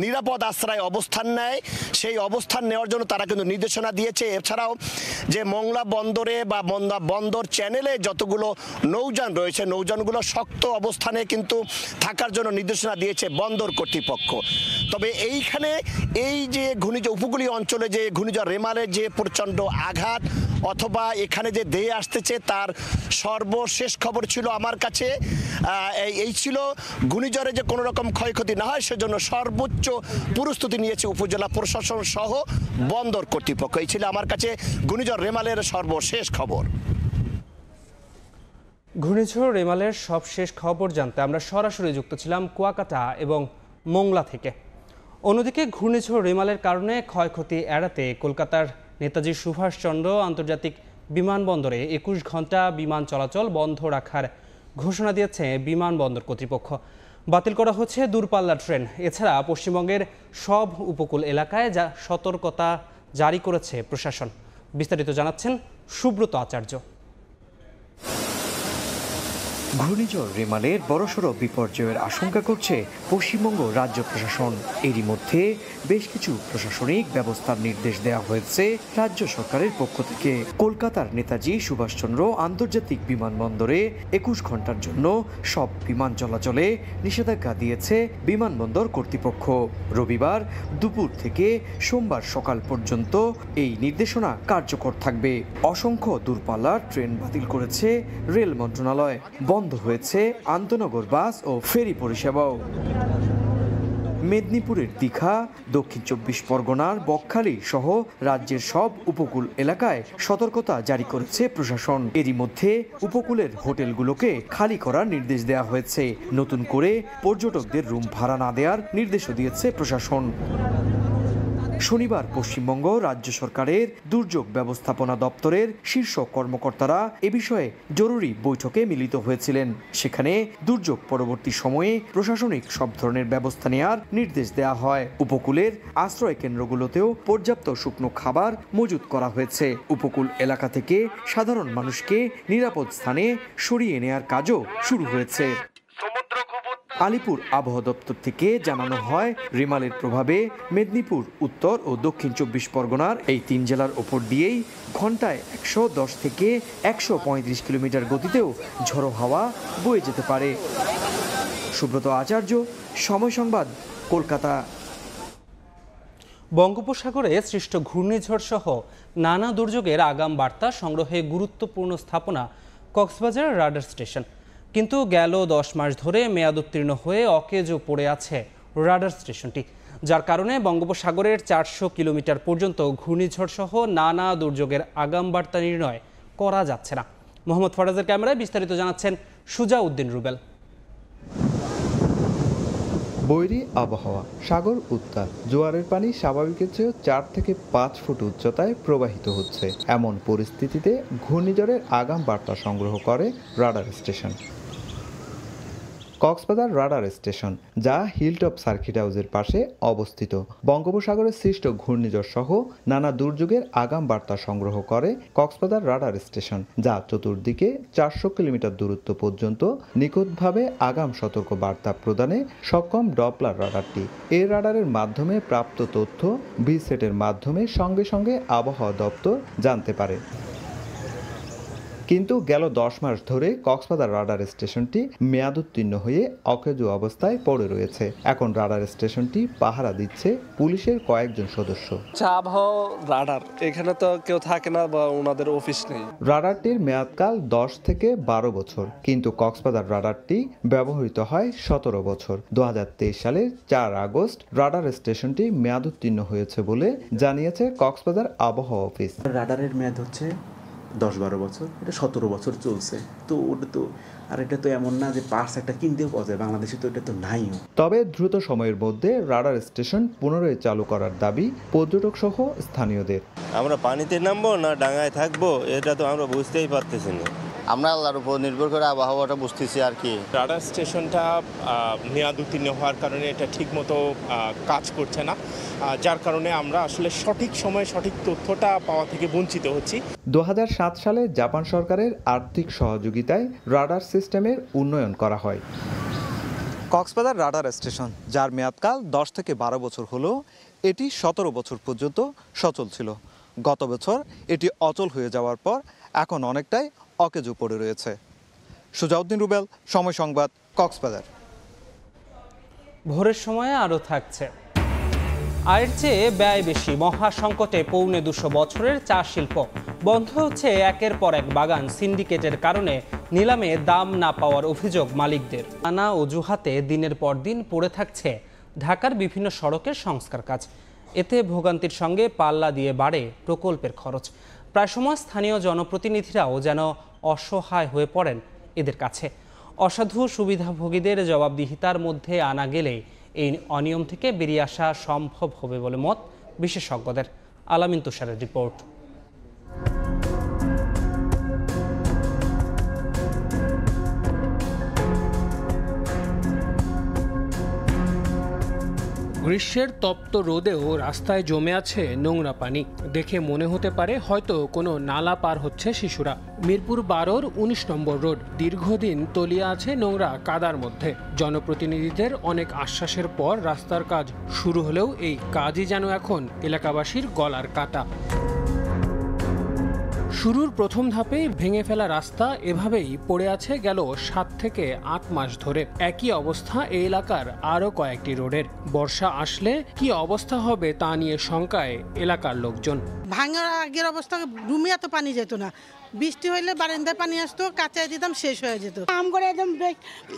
S10: নিরাপদ আশ্রয় অবস্থান নেয়, সেই অবস্থান নেওয়ার জন্য তারা কিন্তু নির্দেশনা দিয়েছে। এছাড়াও যে মংলা বন্দরে বা মংলা বন্দর চ্যানেলে যতগুলো নৌযান রয়েছে নৌযানগুলো শক্ত অবস্থানে কিন্তু থাকার জন্য নির্দেশনা দিয়েছে বন্দর কর্তৃপক্ষ। তবে এইখানে এই যে ঘূর্ণিঝড় উপকূলীয় অঞ্চলে যে ঘূর্ণিঝড় রেমালের যে প্রচণ্ড আঘাত অথবা এখানে যে ধেয়ে আসতেছে তার সর্বশেষ খবর ছিল আমার কাছে এই ছিল ঘূর্ণিঝড়ে যে কোনো রকম ক্ষয়ক্ষতি না হয় সেজন্য সর্বোচ্চ প্রস্তুতি নিয়েছে উপজেলা প্রশাসন সহ বন্দর কর্তৃপক্ষ। এই ছিল আমার কাছে ঘূর্ণিঝড় রেমালের সর্বশেষ খবর।
S1: ঘূর্ণিঝড় রেমালের সবশেষ খবর জানতে আমরা সরাসরি যুক্ত ছিলাম কুয়াকাটা এবং মংলা থেকে। অন্যদিকে ঘূর্ণিঝড় রেমালের কারণে ক্ষয়ক্ষতি এড়াতে কলকাতার নেতাজি সুভাষচন্দ্র আন্তর্জাতিক বিমানবন্দরে 21 ঘন্টা বিমান চলাচল বন্ধ রাখার ঘোষণা দিয়েছে বিমানবন্দর কর্তৃপক্ষ। বাতিল করা হচ্ছে দূরপাল্লার ট্রেন। এছাড়া পশ্চিমবঙ্গের সব উপকূল এলাকায় সতর্কতা জারি করেছে প্রশাসন। বিস্তারিত জানাচ্ছেন সুব্রত আচার্য।
S11: ঘূর্ণিঝড় রেমালের বড়সড় বিপর্যয়ের আশঙ্কা করছে পশ্চিমবঙ্গ রাজ্য প্রশাসন। এরই মধ্যে বেশ কিছু প্রশাসনিক ব্যবস্থার নির্দেশ দেওয়া হয়েছে রাজ্য সরকারের পক্ষ থেকে। কলকাতার নেতাজি সুভাষচন্দ্র আন্তর্জাতিক বিমানবন্দরে 21 ঘন্টার জন্য সব বিমান চলাচলে নিষেধাজ্ঞা দিয়েছে বিমানবন্দর কর্তৃপক্ষ। রবিবার দুপুর থেকে সোমবার সকাল পর্যন্ত এই নির্দেশনা কার্যকর থাকবে। অসংখ্য দূরপাল্লার ট্রেন বাতিল করেছে রেল মন্ত্রণালয়। বন্ধ হয়েছে আন্তনগর বাস ও ফেরি পরিষেবাও। মেদিনীপুরের দীঘা, দক্ষিণ 24 পরগনার বকখালি সহ রাজ্যের সব উপকূল এলাকায় সতর্কতা জারি করেছে প্রশাসন। এরই মধ্যে উপকূলের হোটেলগুলোকে খালি করার নির্দেশ দেওয়া হয়েছে। নতুন করে পর্যটকদের রুম ভাড়া না দেওয়ার নির্দেশও দিয়েছে প্রশাসন। শনিবার পশ্চিমবঙ্গ রাজ্য সরকারের দুর্যোগ ব্যবস্থাপনা দপ্তরের শীর্ষ কর্মকর্তারা এ বিষয়ে জরুরি বৈঠকে মিলিত হয়েছিলেন। সেখানে দুর্যোগ পরবর্তী সময়ে প্রশাসনিক সব ধরনের ব্যবস্থা নেওয়ার নির্দেশ দেওয়া হয়। উপকূলের আশ্রয় কেন্দ্রগুলোতেও পর্যাপ্ত শুকনো খাবার মজুত করা হয়েছে। উপকূল এলাকা থেকে সাধারণ মানুষকে নিরাপদ স্থানে সরিয়ে নেওয়ার কাজও শুরু হয়েছে। আলিপুর আবহাওয়া দপ্তর থেকে জানানো হয়, রেমালের প্রভাবে মেদিনীপুর, উত্তর ও দক্ষিণ 24 পরগনার এই 3 জেলার ওপর দিয়েই ঘন্টায় 110 থেকে 135 কিলোমিটার গতিতেও ঝড়ো হাওয়া বয়ে যেতে পারে। সুব্রত আচার্য, সময় সংবাদ, কলকাতা।
S1: বঙ্গোপসাগরে সৃষ্ট ঘূর্ণিঝড় সহ নানা দুর্যোগের আগাম বার্তা সংগ্রহে গুরুত্বপূর্ণ স্থাপনা কক্সবাজার রাডার স্টেশন। কিন্তু গেল 10 মাস ধরে মেয়াদ উত্তীর্ণ হয়ে অকেজো পড়ে আছে রাডার স্টেশনটি, যার কারণে বঙ্গোপসাগরের 400 কিলোমিটার পর্যন্ত ঘূর্ণিঝড় সহ নানা দুর্যোগের আগাম বার্তা নির্ণয় করা যাচ্ছে না। মোহাম্মদ ফরাজের ক্যামেরায় বিস্তারিত জানাচ্ছেন সুজাউদ্দিন রুবেল।
S12: বৈরী আবহাওয়া, সাগর উত্তাল, জোয়ারের পানি স্বাভাবিকের চেয়েও 4 থেকে 5 ফুট উচ্চতায় প্রবাহিত হচ্ছে। এমন পরিস্থিতিতে ঘূর্ণিঝড়ের আগাম বার্তা সংগ্রহ করে radar station. Cox's Bazar radar station, যা হিলটপ সার্কিট হাউসের পাশে অবস্থিত, বঙ্গোপসাগরের সৃষ্ট ঘূর্ণিঝড় সহ নানা দুর্যোগের আগাম বার্তা সংগ্রহ করে কক্সবাজার রাডার স্টেশন, যা চতুর্দিকে 400 কিলোমিটার দূরত্ব পর্যন্ত নিখুঁতভাবে আগাম সতর্ক বার্তা প্রদানে সক্ষম ডপলার রাডারটি। এই রাডারের মাধ্যমে প্রাপ্ত তথ্য ভিসেটের মাধ্যমে সঙ্গে সঙ্গে আবহাওয়া দপ্তর জানতে পারে। কিন্তু গেল 10 মাস ধরে কক্সবাজার রাডার স্টেশনটি মেয়াদ উত্তীর্ণ হয়ে অকেজো অবস্থায় পড়ে রয়েছে। এখন রাডার স্টেশনটি পাহারা দিচ্ছে পুলিশের কয়েকজন সদস্য।
S13: আবহাওয়া রাডার, এখানে তো কেউ থাকে না বা ওনাদের অফিস নেই।
S12: রাডারটির মেয়াদকাল 10 থেকে 12 বছর, কিন্তু কক্সবাজার রাডারটি ব্যবহৃত হয় 17 বছর। 2023 সালের 4 আগস্ট রাডার স্টেশনটি মেয়াদ উত্তীর্ণ হয়েছে বলে জানিয়েছে কক্সবাজার আবহাওয়া অফিস।
S14: রাডারের মেয়াদ হচ্ছে 10-12 বছর, এটা 17 বছর চলছে। তো ওটা তো আর এটা তো এমন না যে পার্টস একটা কিনতেও পাওয়া যায়, বাংলাদেশে তো এটা তো নাইও।
S12: তবে দ্রুত সময়ের মধ্যে রাডার স্টেশন পুনরায় চালু করার দাবি পর্যটক সহ স্থানীয়দের।
S15: আমরা পানিতে নামবো না ডাঙায় থাকবো, এটা তো আমরা বুঝতেই পারতেছি না।
S16: আমরা আল্লাহর উপর নির্ভর করে আবহাওয়াটা বুঝতেছি আর কি।
S17: রাডার স্টেশনটা মেয়াদ উত্তীর্ণ হওয়ার কারণে এটা ঠিকমতো কাজ করছে না, যার কারণে আমরা আসলে সঠিক সময়ে সঠিক তথ্যটা পাওয়া থেকে বঞ্চিত হচ্ছি।
S12: 2007 সালে জাপান সরকারের আর্থিক সহযোগিতায় রাডার সিস্টেমের উন্নয়ন করা হয়। কক্সবাজার রাডার স্টেশন, যার মেয়াদকাল 10 থেকে 12 বছর হলেও এটি 17 বছর পর্যন্ত সচল ছিল। গত বছর এটি অচল হয়ে যাওয়ার পর এখন অনেকটাই অকেজো পড়ে রয়েছে। সুজাউদ্দিন রুবেল, সময় সংবাদ, কক্সবাজার।
S1: ভোরের সময়ে আরও থাকছে, আয়ের চেয়ে ব্যয় বেশি, মহাসংকটে 250 বছরের চা শিল্প। বন্ধ হচ্ছে একের পর এক বাগান। সিন্ডিকেটের কারণে নিলামে দাম না পাওয়ার অভিযোগ মালিকদের। নানা অজুহাতে দিনের পর দিন পড়ে থাকছে ঢাকার বিভিন্ন সড়কের সংস্কার কাজ। এতে ভোগান্তির সঙ্গে পাল্লা দিয়ে বাড়ে প্রকল্পের খরচ। প্রায় সময় স্থানীয় জনপ্রতিনিধিরাও যেন অসহায় হয়ে পড়েন এদের কাছে। অসাধু সুবিধাভোগীদের জবাবদিহিতার মধ্যে আনা গেলে এই অনিয়ম থেকে বেরিয়ে আসা সম্ভব হবে বলে মত বিশেষজ্ঞদের। আলামিন তুষারের রিপোর্ট।
S18: গ্রীষ্মের তপ্ত রোদেও রাস্তায় জমে আছে নোংরা পানি। দেখে মনে হতে পারে হয়তো কোনো নালা পার হচ্ছে শিশুরা। মিরপুর 12-র 19 নম্বর রোড দীর্ঘদিন তলিয়ে আছে নোংরা কাদার মধ্যে। জনপ্রতিনিধিদের অনেক আশ্বাসের পর রাস্তার কাজ শুরু হলেও এই কাজই যেন এখন এলাকাবাসীর গলার কাটা। শুরুর প্রথম ধাপেই ভেঙে ফেলা রাস্তা এভাবেই পড়ে আছে গেল 7 থেকে 8 মাস ধরে। একই অবস্থা এই এলাকার আরও কয়েকটি রোডের। বর্ষা আসলে কি অবস্থা হবে তা নিয়ে শঙ্কায় এলাকার লোকজন।
S4: ভাঙার আগের অবস্থা রুমে এত পানি যেত না, বৃষ্টি হইলে বারান্দায় পানি আসতো, কাঁচায় দিতাম শেষ হয়ে যেত। আম করে একদম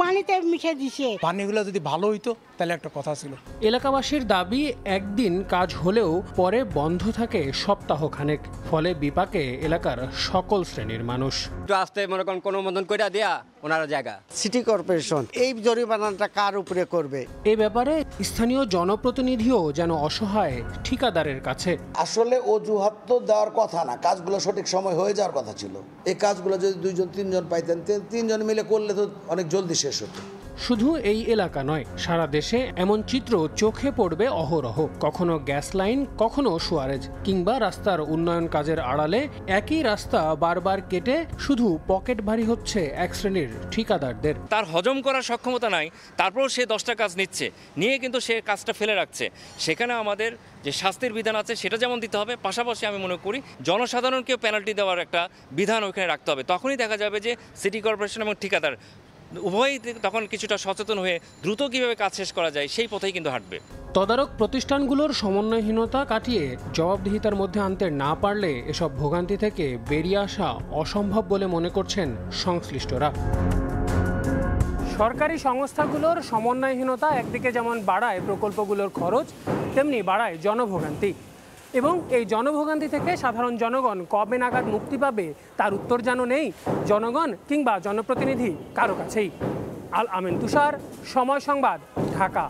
S4: পানিতে মিশে দিছে।
S19: পানিগুলো যদি ভালো হইতো তাহলে একটা কথা ছিল।
S18: এলাকাবাসীর দাবি, একদিন কাজ হলেও পরে বন্ধ থাকে সপ্তাহখানেক। ফলে বিপাকে এলাকার সকল শ্রেণীর মানুষ।
S3: রাস্তায় মনে করেন কোনো মতন করে দেয়া, ওনারা জায়গা।
S20: সিটি কর্পোরেশন এই জরিমানাটা কার উপরে করবে?
S18: এই ব্যাপারে স্থানীয় জনপ্রতিনিধিও যেন অসহায় ঠিকাদারের কাছে।
S8: আসলে অজুহাত তো দেওয়ার কথা না, কাজগুলো সঠিক সময় হয়ে যাওয়ার কথা ছিল। এই কাজগুলো যদি 2-3 পাইতেন, 3 মিলে করলে তো অনেক জলদি শেষ হতো।
S18: শুধু এই এলাকা নয়, সারা দেশে এমন চিত্র চোখে পড়বে অহরহ। কখনো গ্যাস লাইন, কখনো সুয়ারেজ, কিংবা রাস্তার উন্নয়ন কাজের আড়ালে একই রাস্তা বারবার কেটে শুধু পকেট ভারী হচ্ছে এক শ্রেণীর ঠিকাদারদের।
S21: তার হজম করার সক্ষমতা নাই, তারপরেও সে 10টা কাজ নিয়ে কিন্তু সে কাজটা ফেলে রাখছে। সেখানে আমাদের যে শাস্তির বিধান আছে সেটা যেমন দিতে হবে, পাশাপাশি আমি মনে করি জনসাধারণকেও পেনাল্টি দেওয়ার একটা বিধান ওইখানে রাখতে হবে। তখনই দেখা যাবে যে সিটি কর্পোরেশন এবং ঠিকাদার উভয়ই তখন কিছুটা সচেতন হয়ে দ্রুত কিভাবে কাজ শেষ করা যায় সেই পথেই কিন্তু হাঁটবে।
S18: তদারক প্রতিষ্ঠানগুলোর সমন্বয়হীনতা কাটিয়ে জবাবদিহিতার মধ্যে আনতে না পারলে এসব ভোগান্তি থেকে বেরিয়ে আসা অসম্ভব বলে মনে করছেন সংশ্লিষ্টরা। সরকারি সংস্থাগুলোর সমন্বয়হীনতা একদিকে যেমন বাড়ায় প্রকল্পগুলোর খরচ, তেমনি বাড়ায় জনভোগান্তি। এবং এই জনভোগান্তি থেকে সাধারণ জনগণ কবে নাগাদ মুক্তি পাবে তার উত্তর যেন নেই জনগণ কিংবা জনপ্রতিনিধি কারো কাছেই। আল আমিন তুষার, সময় সংবাদ, ঢাকা।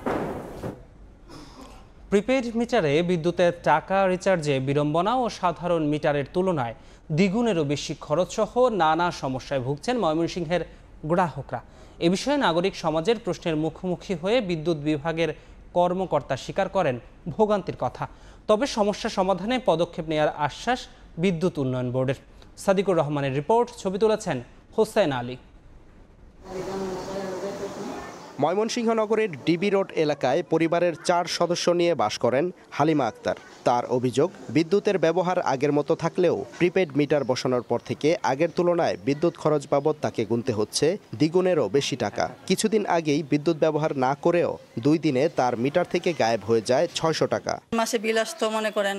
S1: প্রিপেড মিটারে বিদ্যুতের টাকা রিচার্জে বিড়ম্বনা ও সাধারণ মিটারের তুলনায় দ্বিগুণেরও বেশি খরচসহ নানা সমস্যায় ভুগছেন ময়মনসিংহের গ্রাহকরা। এ বিষয়ে নাগরিক সমাজের প্রশ্নের মুখোমুখি হয়ে বিদ্যুৎ বিভাগের কর্মকর্তা স্বীকার করেন ভোগান্তির কথা। তবে সমস্যা সমাধানে পদক্ষেপ নেওয়ার আশ্বাস বিদ্যুৎ উন্নয়ন বোর্ডের। সাদিকুর রহমানের রিপোর্ট, ছবি তুলেছেন হোসেন আলী।
S22: ময়মনসিংহ নগরের ডিবি রোড এলাকায় পরিবারের 4 সদস্য নিয়ে বাস করেন হালিমা আক্তার। তার অভিযোগ, বিদ্যুতের ব্যবহার আগের মতো থাকলেও প্রিপেড মিটার বসানোর পর থেকে আগের তুলনায় বিদ্যুৎ খরচ বাবদ তাকে গুনতে হচ্ছে দ্বিগুণেরও বেশি টাকা। কিছুদিন আগেই বিদ্যুৎ ব্যবহার না করেও 2 দিনে তার মিটার থেকে গায়েব হয়ে যায় 600 টাকা।
S23: মাসে বিল আসতো মনে করেন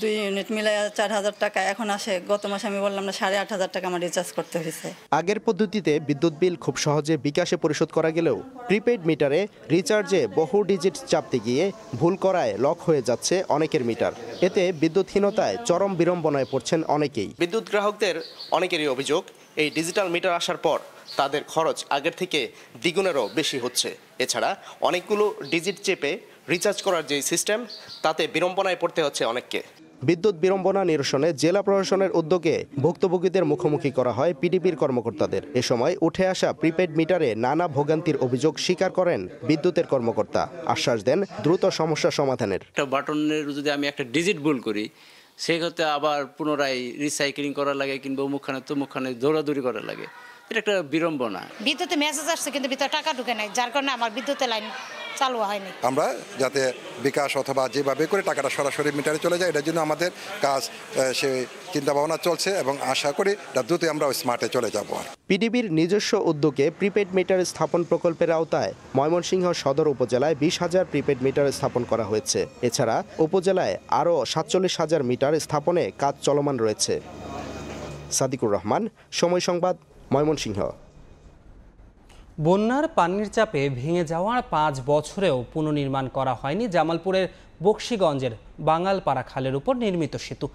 S23: 2 ইউনিট মিলে 4000 টাকা, এখন আসে গত মাসে আমি বললাম না 8500 টাকা আমার রিচার্জ করতে হয়েছে।
S22: আগের পদ্ধতিতে বিদ্যুৎ বিল খুব সহজে বিকাশে পরিশোধ করা গেলেও প্রিপেড মিটারে রিচার্জে বহু ডিজিট চাপতে গিয়ে ভুল করায় লক হয়ে যাচ্ছে অনেকের মিটার। এতে বিদ্যুৎহীনতায় চরম বিড়ম্বনায় পড়ছেন অনেকেই। বিদ্যুৎ গ্রাহকদের অনেকেরই অভিযোগ, এই ডিজিটাল মিটার আসার পর তাদের খরচ আগের থেকে দ্বিগুণেরও বেশি হচ্ছে। এছাড়া অনেকগুলো ডিজিট চেপে রিচার্জ করার যে সিস্টেম, তাতে বিড়ম্বনায় পড়তে হচ্ছে অনেককে। বিদ্যুৎ বিড়ম্বনা নিরসনে জেলা প্রশাসনের উদ্যোগে ভুক্তভোগীদের মুখোমুখি করা হয় পিডিবির কর্মকর্তাদের। এ সময় উঠে আসা প্রিপেড মিটারে নানা ভোগান্তির অভিযোগ স্বীকার করেন বিদ্যুতের কর্মকর্তা। আশ্বাস দেন দ্রুত সমস্যা সমাধানের।
S24: একটা বাটনের যদি আমি একটা ডিজিট ভুল করি, সেক্ষেত্রে আবার পুনরায় রিসাইক্লিং করা লাগে কিংবা মুখখানে দৌড়াদৌড়ি করা লাগে, এটা একটা বিড়ম্বনা।
S25: বিদ্যুতে মেসেজ আসছে কিন্তু ভিতরে টাকা ঢুকে নাই, যার কারণে আমার বিদ্যুতের লাইন চালু হয়নি।
S26: আমরা যাতে বিকাশ অথবা যেভাবে করে টাকাটা সরাসরি মিটারে চলে যায়, এটার জন্য আমাদের কাজ সে চিন্তা ভাবনা চলছে এবং আশা করি দ্রুত আমরা স্মার্টে চলে যাব।
S22: পিডিবির নিজস্ব উদ্যোগে প্রিপেড মিটার স্থাপন প্রকল্পের আওতায় ময়মনসিংহ সদর উপজেলায় 20,000 প্রিপেড মিটার স্থাপন করা হয়েছে। এছাড়া উপজেলায় আরও 47,000 মিটার স্থাপনে কাজ চলমান রয়েছে। সাদিকুর রহমান, সময় সংবাদ, ময়মনসিংহ।
S1: বন্যার পানির চাপে ভেঙে যাওয়ার 5 বছরেও পুনর্নির্মাণ করা হয়নি জামালপুরের বকশীগঞ্জের বাঙালপাড়া খালের উপর নির্মিত সেতু।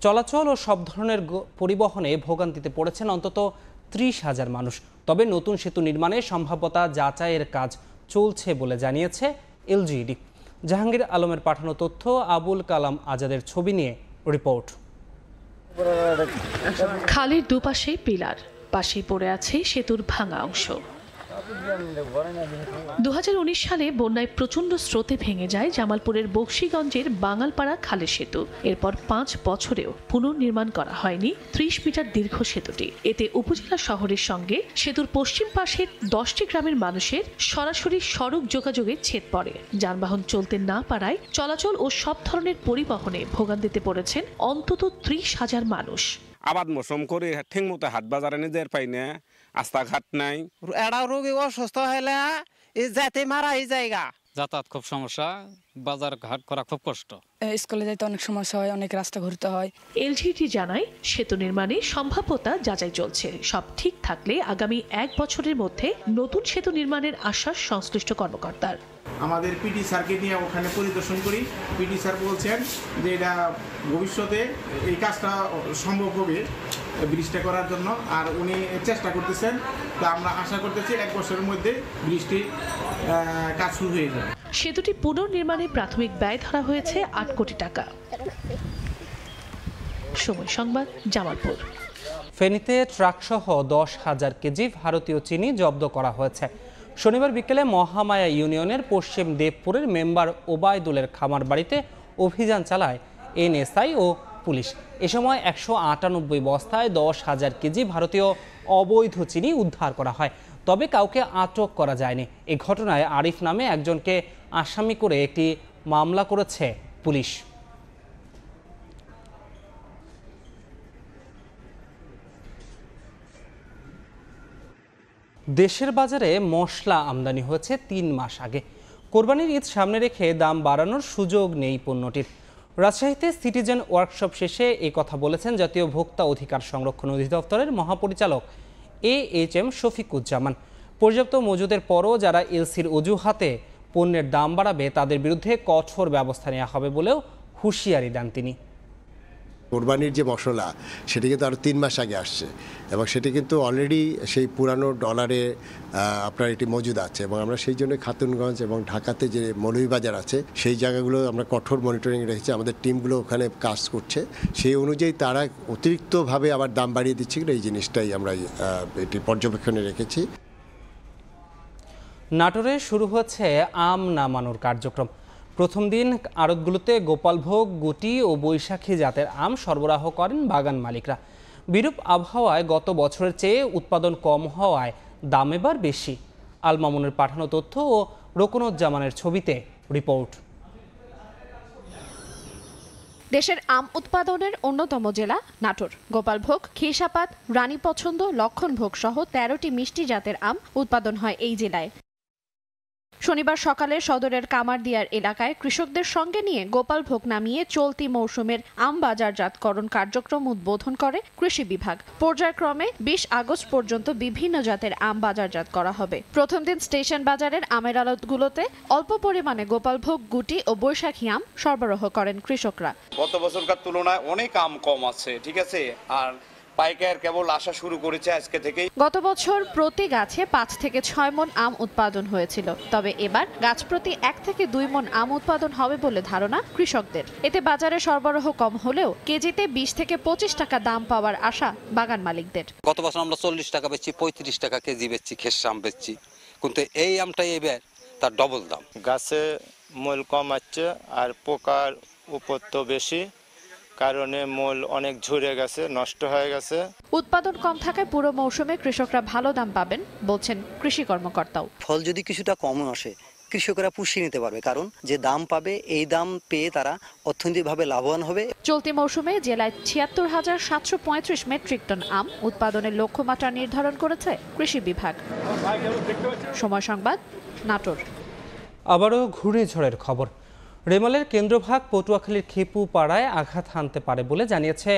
S1: চলাচল ও সব ধরনের পরিবহনে ভোগান্তিতে পড়েছেন অন্তত 30,000 মানুষ। তবে নতুন সেতু নির্মাণে সম্ভাব্যতা যাচাইয়ের কাজ চলছে বলে জানিয়েছে এলজিইডি। জাহাঙ্গীর আলমের পাঠানো তথ্য, আবুল কালাম আজাদের ছবি নিয়ে রিপোর্ট।
S6: খালের দুপাশে পিলার, পাশে পড়ে আছে সেতুর ভাঙা অংশ। 2019 সালে বন্যায় প্রচণ্ড স্রোতে ভেঙে যায় জামালপুরের বকশীগঞ্জের বাঙালপাড়া খালের সেতু। এরপর 5 বছরেও পুনর্নির্মাণ করা হয়নি 30 মিটার দীর্ঘ সেতুটি। এতে উপজেলা শহরের সঙ্গে সেতুর পশ্চিম পাশের 10টি গ্রামের মানুষের সরাসরি সড়ক যোগাযোগে ছেদ পড়ে। যানবাহন চলতে না পারায় চলাচল ও সব ধরনের পরিবহনে ভোগান্তিতে পড়েছেন অন্তত 30,000 মানুষ।
S27: আবাদ মৌসুম করে ঠিক মতো হাট বাজারে নিজের পাই না, রাস্তাঘাট নাই,
S28: এড়া রোগী অসুস্থ হলে যেতে মারা এই জায়গা,
S29: যাতায়াত খুব সমস্যা, বাজার ঘাট করা খুব কষ্ট,
S30: স্কুলে যাইতে অনেক সমস্যা হয়, অনেক রাস্তা ঘুরতে হয়।
S6: এলজিইডি জানায় সেতু নির্মাণে সম্ভাব্যতা যাচাই চলছে। সব ঠিক থাকলে আগামী 1 বছরের মধ্যে নতুন সেতু নির্মাণের আশ্বাস সংশ্লিষ্ট কর্মকর্তার।
S31: আমাদের পিডি স্যারকে নিয়ে ওখানে পরিদর্শন করি। পিডি স্যার বলছেন যে এটা ভবিষ্যতে এই কাজটা সম্ভব হবে ব্রিজটা করার জন্য, আর উনি চেষ্টা করতেছেন। তো আমরা আশা করতেছি 1 বছরের মধ্যে ব্রিজটি কাজ শুরু হয়ে যাবে।
S6: সেতুটি পুনর্নির্মাণে প্রাথমিক ব্যয় ধরা হয়েছে 8 কোটি টাকা। সময় সংবাদ, জামালপুর।
S1: ফেনীতে ট্রাকসহ 10,000 কেজি ভারতীয় চিনি জব্দ করা হয়েছে। শনিবার বিকেলে মহামায়া ইউনিয়নের পশ্চিম দেবপুরের মেম্বার ওবায়দুলের খামার বাড়িতে অভিযান চালায় এনএসআই ও পুলিশ। এ সময় 198 বস্তায় 10,000 কেজি ভারতীয় অবৈধ চিনি উদ্ধার করা হয়, তবে কাউকে আটক করা যায়নি। এ ঘটনায় আরিফ নামে একজনকে আসামি করে একটি মামলা করেছে পুলিশ। দেশের বাজারে মশলা আমদানি হয়েছে 3 মাস আগে। কোরবানির ঈদ সামনে রেখে দাম বাড়ানোর সুযোগ নেই পণ্যটির। রাজশাহীতে সিটিজেন ওয়ার্কশপ শেষে এই কথা বলেছেন জাতীয় ভোক্তা অধিকার সংরক্ষণ অধিদপ্তরের মহাপরিচালক AHM শফিকুজ্জামান। পর্যাপ্ত মজুদের পরও যারা এলসির অজুহাতে পণ্যের দাম বাড়াবে তাদের বিরুদ্ধে কঠোর ব্যবস্থা নেওয়া হবে বলেও হুঁশিয়ারি দেন তিনি।
S2: কোরবানির যে মশলা সেটি কিন্তু আরও 3 মাস আগে আসছে এবং সেটি কিন্তু অলরেডি সেই পুরানো ডলারে আপনার এটি মজুদ আছে এবং আমরা সেই জন্য খাতুনগঞ্জ এবং ঢাকাতে যে মৌলভীবাজার আছে সেই জায়গাগুলো আমরা কঠোর মনিটরিং রেখেছি। আমাদের টিমগুলো ওখানে কাজ করছে, সেই অনুযায়ী তারা অতিরিক্তভাবে আবার দাম বাড়িয়ে দিচ্ছে কিনা এই জিনিসটাই আমরা এটি পর্যবেক্ষণে রেখেছি।
S1: নাটোরে শুরু হচ্ছে আম নামানোর কার্যক্রম। প্রথম দিন আড়তগুলোতে গোপালভোগ, গুটি ও বৈশাখী জাতের আম সরবরাহ করেন বাগান মালিকরা। বিরূপ আবহাওয়ায় গত বছরের চেয়ে উৎপাদন কম হওয়ায় দাম এবার বেশি। আল মামুনের পাঠানো তথ্য ও রোকনুজ্জামানের ছবিতে রিপোর্ট।
S5: দেশের আম উৎপাদনের অন্যতম জেলা নাটোর। গোপালভোগ, খিরসাপাত, রানী পছন্দ, লক্ষণভোগ সহ 13টি মিষ্টি জাতের আম উৎপাদন হয় এই জেলায়। শনিবার সকালে সদরের কামারদিয়ার এলাকায় কৃষকদের সঙ্গে নিয়ে গোপালভোগ নামিয়ে চলতি মৌসুমের আম বাজারজাতকরণ কার্যক্রম উদ্বোধন করে কৃষি বিভাগ। পর্যায়ক্রমে 20 আগস্ট পর্যন্ত বিভিন্ন জাতের আম বাজারজাত করা হবে। প্রথম দিন স্টেশন বাজারের আমের আড়তগুলোতে অল্প পরিমাণে গোপালভোগ, গুটি ও বৈশাখী আম সরবরাহ করেন কৃষকরা।
S7: গত বছরকার তুলনায় অনেক আম কম আছে, ঠিক আছে, আর পাইকার কেবল আসা শুরু করেছে আজকে থেকেই।
S5: গত বছর প্রতি গাছে 5 থেকে 6 মণ আম উৎপাদন হয়েছিল, তবে এবার গাছ প্রতি 1 থেকে 2 মণ আম উৎপাদন হবে বলে ধারণা কৃষকদের। এতে বাজারে সরবরাহ কম হলেও কেজিতে 20 থেকে 25 টাকা দাম পাওয়ার আশা বাগান মালিকদের।
S9: গত বছর আমরা 40 টাকা বেচছি, 35 টাকা কেজি বেচছি, খেসা আম বেচছি, কিন্তু এই আমটাই এবার তার ডবল দাম।
S10: গাছে মূল কম আছে আর পোকার উপদ্রব বেশি কারণে মূল অনেক ঝরে গেছে, নষ্ট হয়ে গেছে।
S5: উৎপাদন কম থাকায় পুরো মৌসুমে কৃষকরা ভালো দাম পাবেন বলছেন কৃষি কর্মকর্তাও।
S11: ফল যদি কিছুটা কম আসে কৃষকরা পুষিয়ে নিতে পারবে, কারণ যে দাম পাবে এই দাম পেয়ে তারা অর্থনৈতিকভাবে লাভবান হবে।
S5: চলতি মৌসুমে জেলায় ৭৬,৭৩৫ মেট্রিক টন আম উৎপাদনের লক্ষ্যমাত্রা নির্ধারণ করেছে কৃষি বিভাগ। সময় সংবাদ, নাটোর।
S1: আবারও ঘূর্ণিঝড়ের খবর। রেমালের কেন্দ্রভাগ পটুয়াখালীর খেপু পাড়ায় আঘাত হানতে পারে বলে জানিয়েছে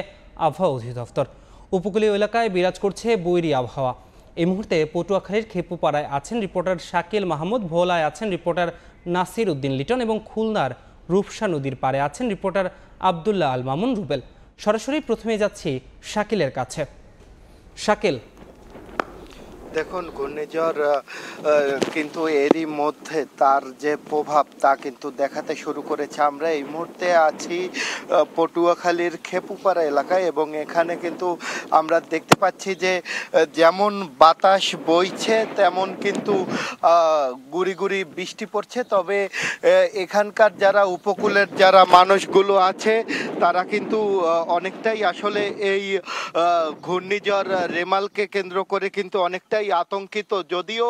S1: আবহাওয়া অধিদপ্তর। উপকূলীয় এলাকায় বিরাজ করছে বৈরী আবহাওয়া। এই মুহূর্তে পটুয়াখালীর খেপু পাড়ায় আছেন রিপোর্টার শাকিল মাহমুদ, ভোলায় আছেন রিপোর্টার নাসির উদ্দিন লিটন এবং খুলনার রূপসা নদীর পাড়ে আছেন রিপোর্টার আবদুল্লাহ আল মামুন রুবেল। সরাসরি প্রথমে যাচ্ছি শাকিলের কাছে। শাকিল,
S22: দেখুন, ঘূর্ণিঝড় কিন্তু এরই মধ্যে তার যে প্রভাব তা কিন্তু দেখাতে শুরু করেছে। আমরা এই মুহূর্তে আছি পটুয়াখালীর খেপুপাড়া এলাকায় এবং এখানে কিন্তু আমরা দেখতে পাচ্ছি যে যেমন বাতাস বইছে তেমন কিন্তু গুড়ি গুড়ি বৃষ্টি পড়ছে। তবে এখানকার যারা উপকূলের যারা মানুষগুলো আছে তারা কিন্তু অনেকটাই আসলে এই ঘূর্ণিঝড় রেমালকে কেন্দ্র করে কিন্তু অনেকটাই আতঙ্কিত। যদিও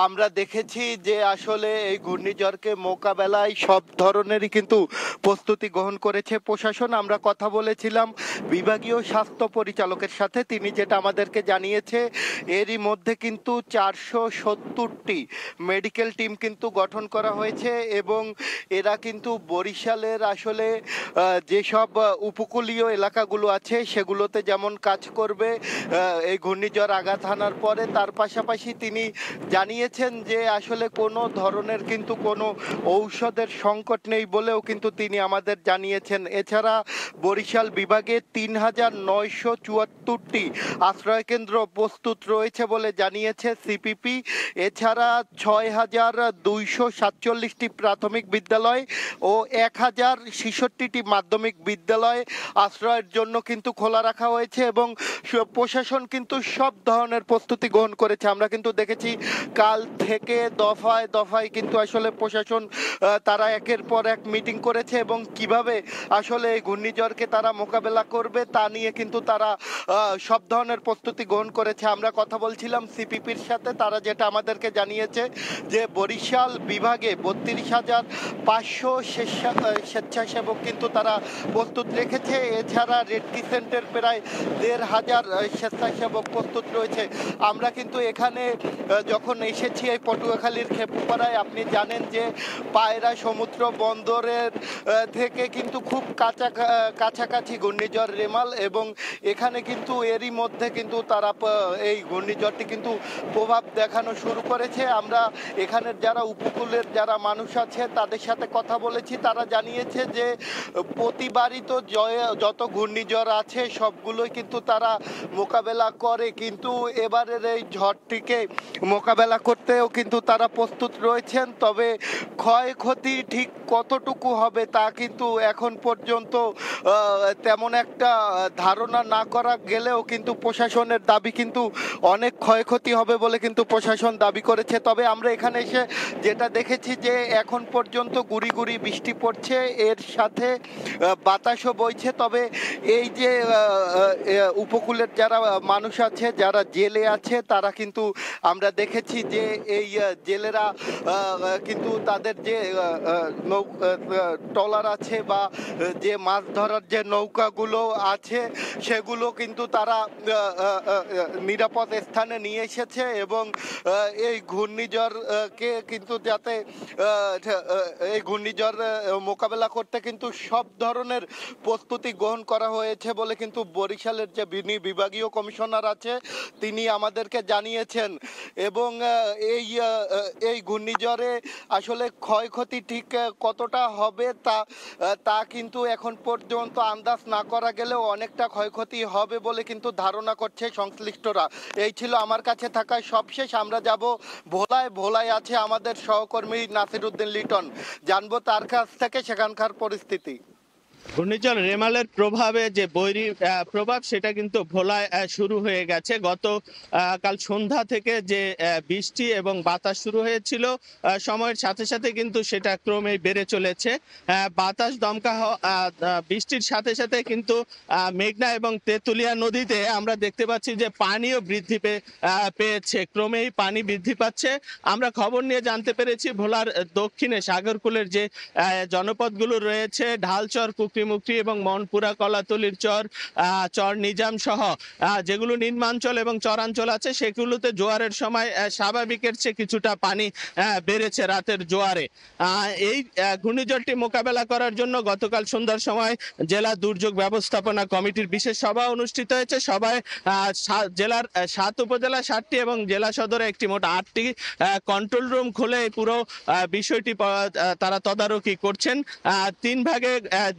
S22: আমরা দেখেছি যে আসলে এই ঘূর্ণিঝড়কে মোকাবেলায় সব ধরনেরই কিন্তু প্রস্তুতি গ্রহণ করেছে প্রশাসন। আমরা কথা বলেছিলাম বিভাগীয় স্বাস্থ্য পরিচালকের সাথে, তিনি যেটা আমাদেরকে জানিয়েছে এরই মধ্যে কিন্তু 470টি মেডিকেল টিম কিন্তু গঠন করা হয়েছে এবং এরা কিন্তু বরিশালের আসলে যেসব উপকূলীয় এলাকাগুলো আছে সেগুলোতে যেমন কাজ করবে এই ঘূর্ণিঝড় আঘাত হানার পরে, তার
S3: পাশাপাশি তিনি জানিয়েছেন যে আসলে কোনো ধরনের কিন্তু কোনো ঔষধের সংকট নেই বলেও কিন্তু তিনি আমাদের জানিয়েছেন। এছাড়া বরিশাল বিভাগে ৩,৯৭৪টি আশ্রয়কেন্দ্র প্রস্তুত রয়েছে বলে জানিয়েছে সিপিপি। এছাড়া ৬,২৪৭টি প্রাথমিক বিদ্যালয় ও ১,০৬৬টি মাধ্যমিক বিদ্যালয় আশ্রয়ের জন্য কিন্তু খোলা রাখা হয়েছে এবং প্রশাসন কিন্তু সব ধরনের প্রস্তুতি গ্রহণ করেছে। আমরা কিন্তু দেখেছি কাল থেকে দফায় দফায় কিন্তু আসলে প্রশাসন তারা একের পর এক মিটিং করেছে এবং কিভাবে আসলে এই ঘূর্ণিঝড়কে তারা মোকাবেলা করবে তা নিয়ে কিন্তু তারা সব ধরনের প্রস্তুতি গ্রহণ করেছে। আমরা কথা বলছিলাম সিপিপির সাথে, তারা যেটা আমাদেরকে জানিয়েছে যে বরিশাল বিভাগে ৩২,৫০০ স্বেচ্ছাসেবক কিন্তু তারা প্রস্তুত রেখেছে। এছাড়া রেড ক্রিসেন্টের প্রায় ১,৫০০ স্বেচ্ছাসেবক প্রস্তুত রয়েছে। আমরা কিন্তু এখানে যখন এসেছি এই পটুয়াখালীর খেপুপাড়ায়, আপনি জানেন যে পায়রা সমুদ্র বন্দরের থেকে কিন্তু খুব কাছাকাছি ঘূর্ণিঝড় রেমাল এবং এখানে কিন্তু এরই মধ্যে কিন্তু তারা এই ঘূর্ণিঝড়টি কিন্তু প্রভাব দেখানো শুরু করেছে। আমরা এখানের যারা উপকূলের যারা মানুষ আছে তাদের সাথে কথা বলেছি, তারা জানিয়েছে যে প্রতিবারই তো যত ঘূর্ণিঝড় আছে সবগুলোই কিন্তু তারা মোকাবেলা করে, কিন্তু এবারের এই ঝড়টিকে মোকাবেলা করতেও কিন্তু তারা প্রস্তুত রয়েছেন। তবে ক্ষয়ক্ষতি ঠিক কতটুকু হবে তা কিন্তু এখন পর্যন্ত তেমন একটা ধারণা না করা গেলেও কিন্তু প্রশাসনের দাবি কিন্তু অনেক ক্ষয়ক্ষতি হবে বলে কিন্তু প্রশাসন দাবি করেছে। তবে আমরা এখানে এসে যেটা দেখেছি যে এখন পর্যন্ত গুড়ি গুড়ি বৃষ্টি পড়ছে, এর সাথে বাতাসও বইছে। তবে এই যে উপকূলের যারা মানুষ আছে, যারা জেলে আছে, তারা কিন্তু আমরা দেখেছি যে এই জেলেরা কিন্তু তাদের যে ট্রলার আছে বা যে মাছ ধরার যে নৌকাগুলো আছে সেগুলো কিন্তু তারা নিরাপদ স্থানে নিয়ে এসেছে এবং এই ঘূর্ণিঝড়কে কিন্তু যাতে এই ঘূর্ণিঝড় মোকাবেলা করতে কিন্তু সব ধরনের প্রস্তুতি গ্রহণ করা হয়েছে বলে কিন্তু বরিশালের যে বিভাগীয় কমিশনার আছে তিনি আমাদেরকে জানিয়েছেন। এবং এই ঘূর্ণিঝড়ে আসলে ক্ষয়ক্ষতি ঠিক কতটা হবে তা কিন্তু এখন পর্যন্ত আন্দাজ না করা গেলেও অনেকটা ক্ষয়ক্ষতি হবে বলে কিন্তু ধারণা করছে সংশ্লিষ্টরা। এই ছিল আমার কাছে থাকা সবশেষ। আমরা যাব ভোলায় আছে আমাদের সহকর্মী নাসির উদ্দিন লিটন, জানবো তার কাছ থেকে সেখানকার পরিস্থিতি।
S4: ঘূর্ণিঝড় রেমালের প্রভাবে যে বৈরী প্রভাব সেটা কিন্তু ভোলায় শুরু হয়ে গেছে। কাল সন্ধ্যা থেকে যে বৃষ্টি এবং বাতাস শুরু হয়েছিল সময়ের সাথে সাথে কিন্তু সেটা ক্রমেই বেড়ে চলেছে। বাতাস দমকা বৃষ্টির সাথে সাথে কিন্তু মেঘনা এবং তেঁতুলিয়া নদীতে আমরা দেখতে পাচ্ছি যে পানিও বৃদ্ধি পেয়েছে, ক্রমেই পানি বৃদ্ধি পাচ্ছে। আমরা খবর নিয়ে জানতে পেরেছি ভোলার দক্ষিণে সাগরকুলের যে জনপদগুলো রয়েছে, ঢালচর, মুক্তি এবং মনপুরা, কলাতলির চর নিজাম সহ যেগুলো নিম্নাঞ্চল এবং চরাঞ্চল আছে সেগুলোতে জোয়ারের সময় স্বাভাবিকের চেয়ে কিছুটা পানি বেড়েছে রাতের জোয়ারে। এই ঘূর্ণিঝড়টি মোকাবেলা করার জন্য গতকাল সন্ধ্যার সময় জেলা দুর্যোগ ব্যবস্থাপনা কমিটির বিশেষ সভা অনুষ্ঠিত হয়েছে। সভায় জেলার ৭ উপজেলা ৭টি এবং জেলা সদরে একটি মোট ৮টি কন্ট্রোল রুম খুলে পুরো বিষয়টি তারা তদারকি করছেন। 3 ভাগে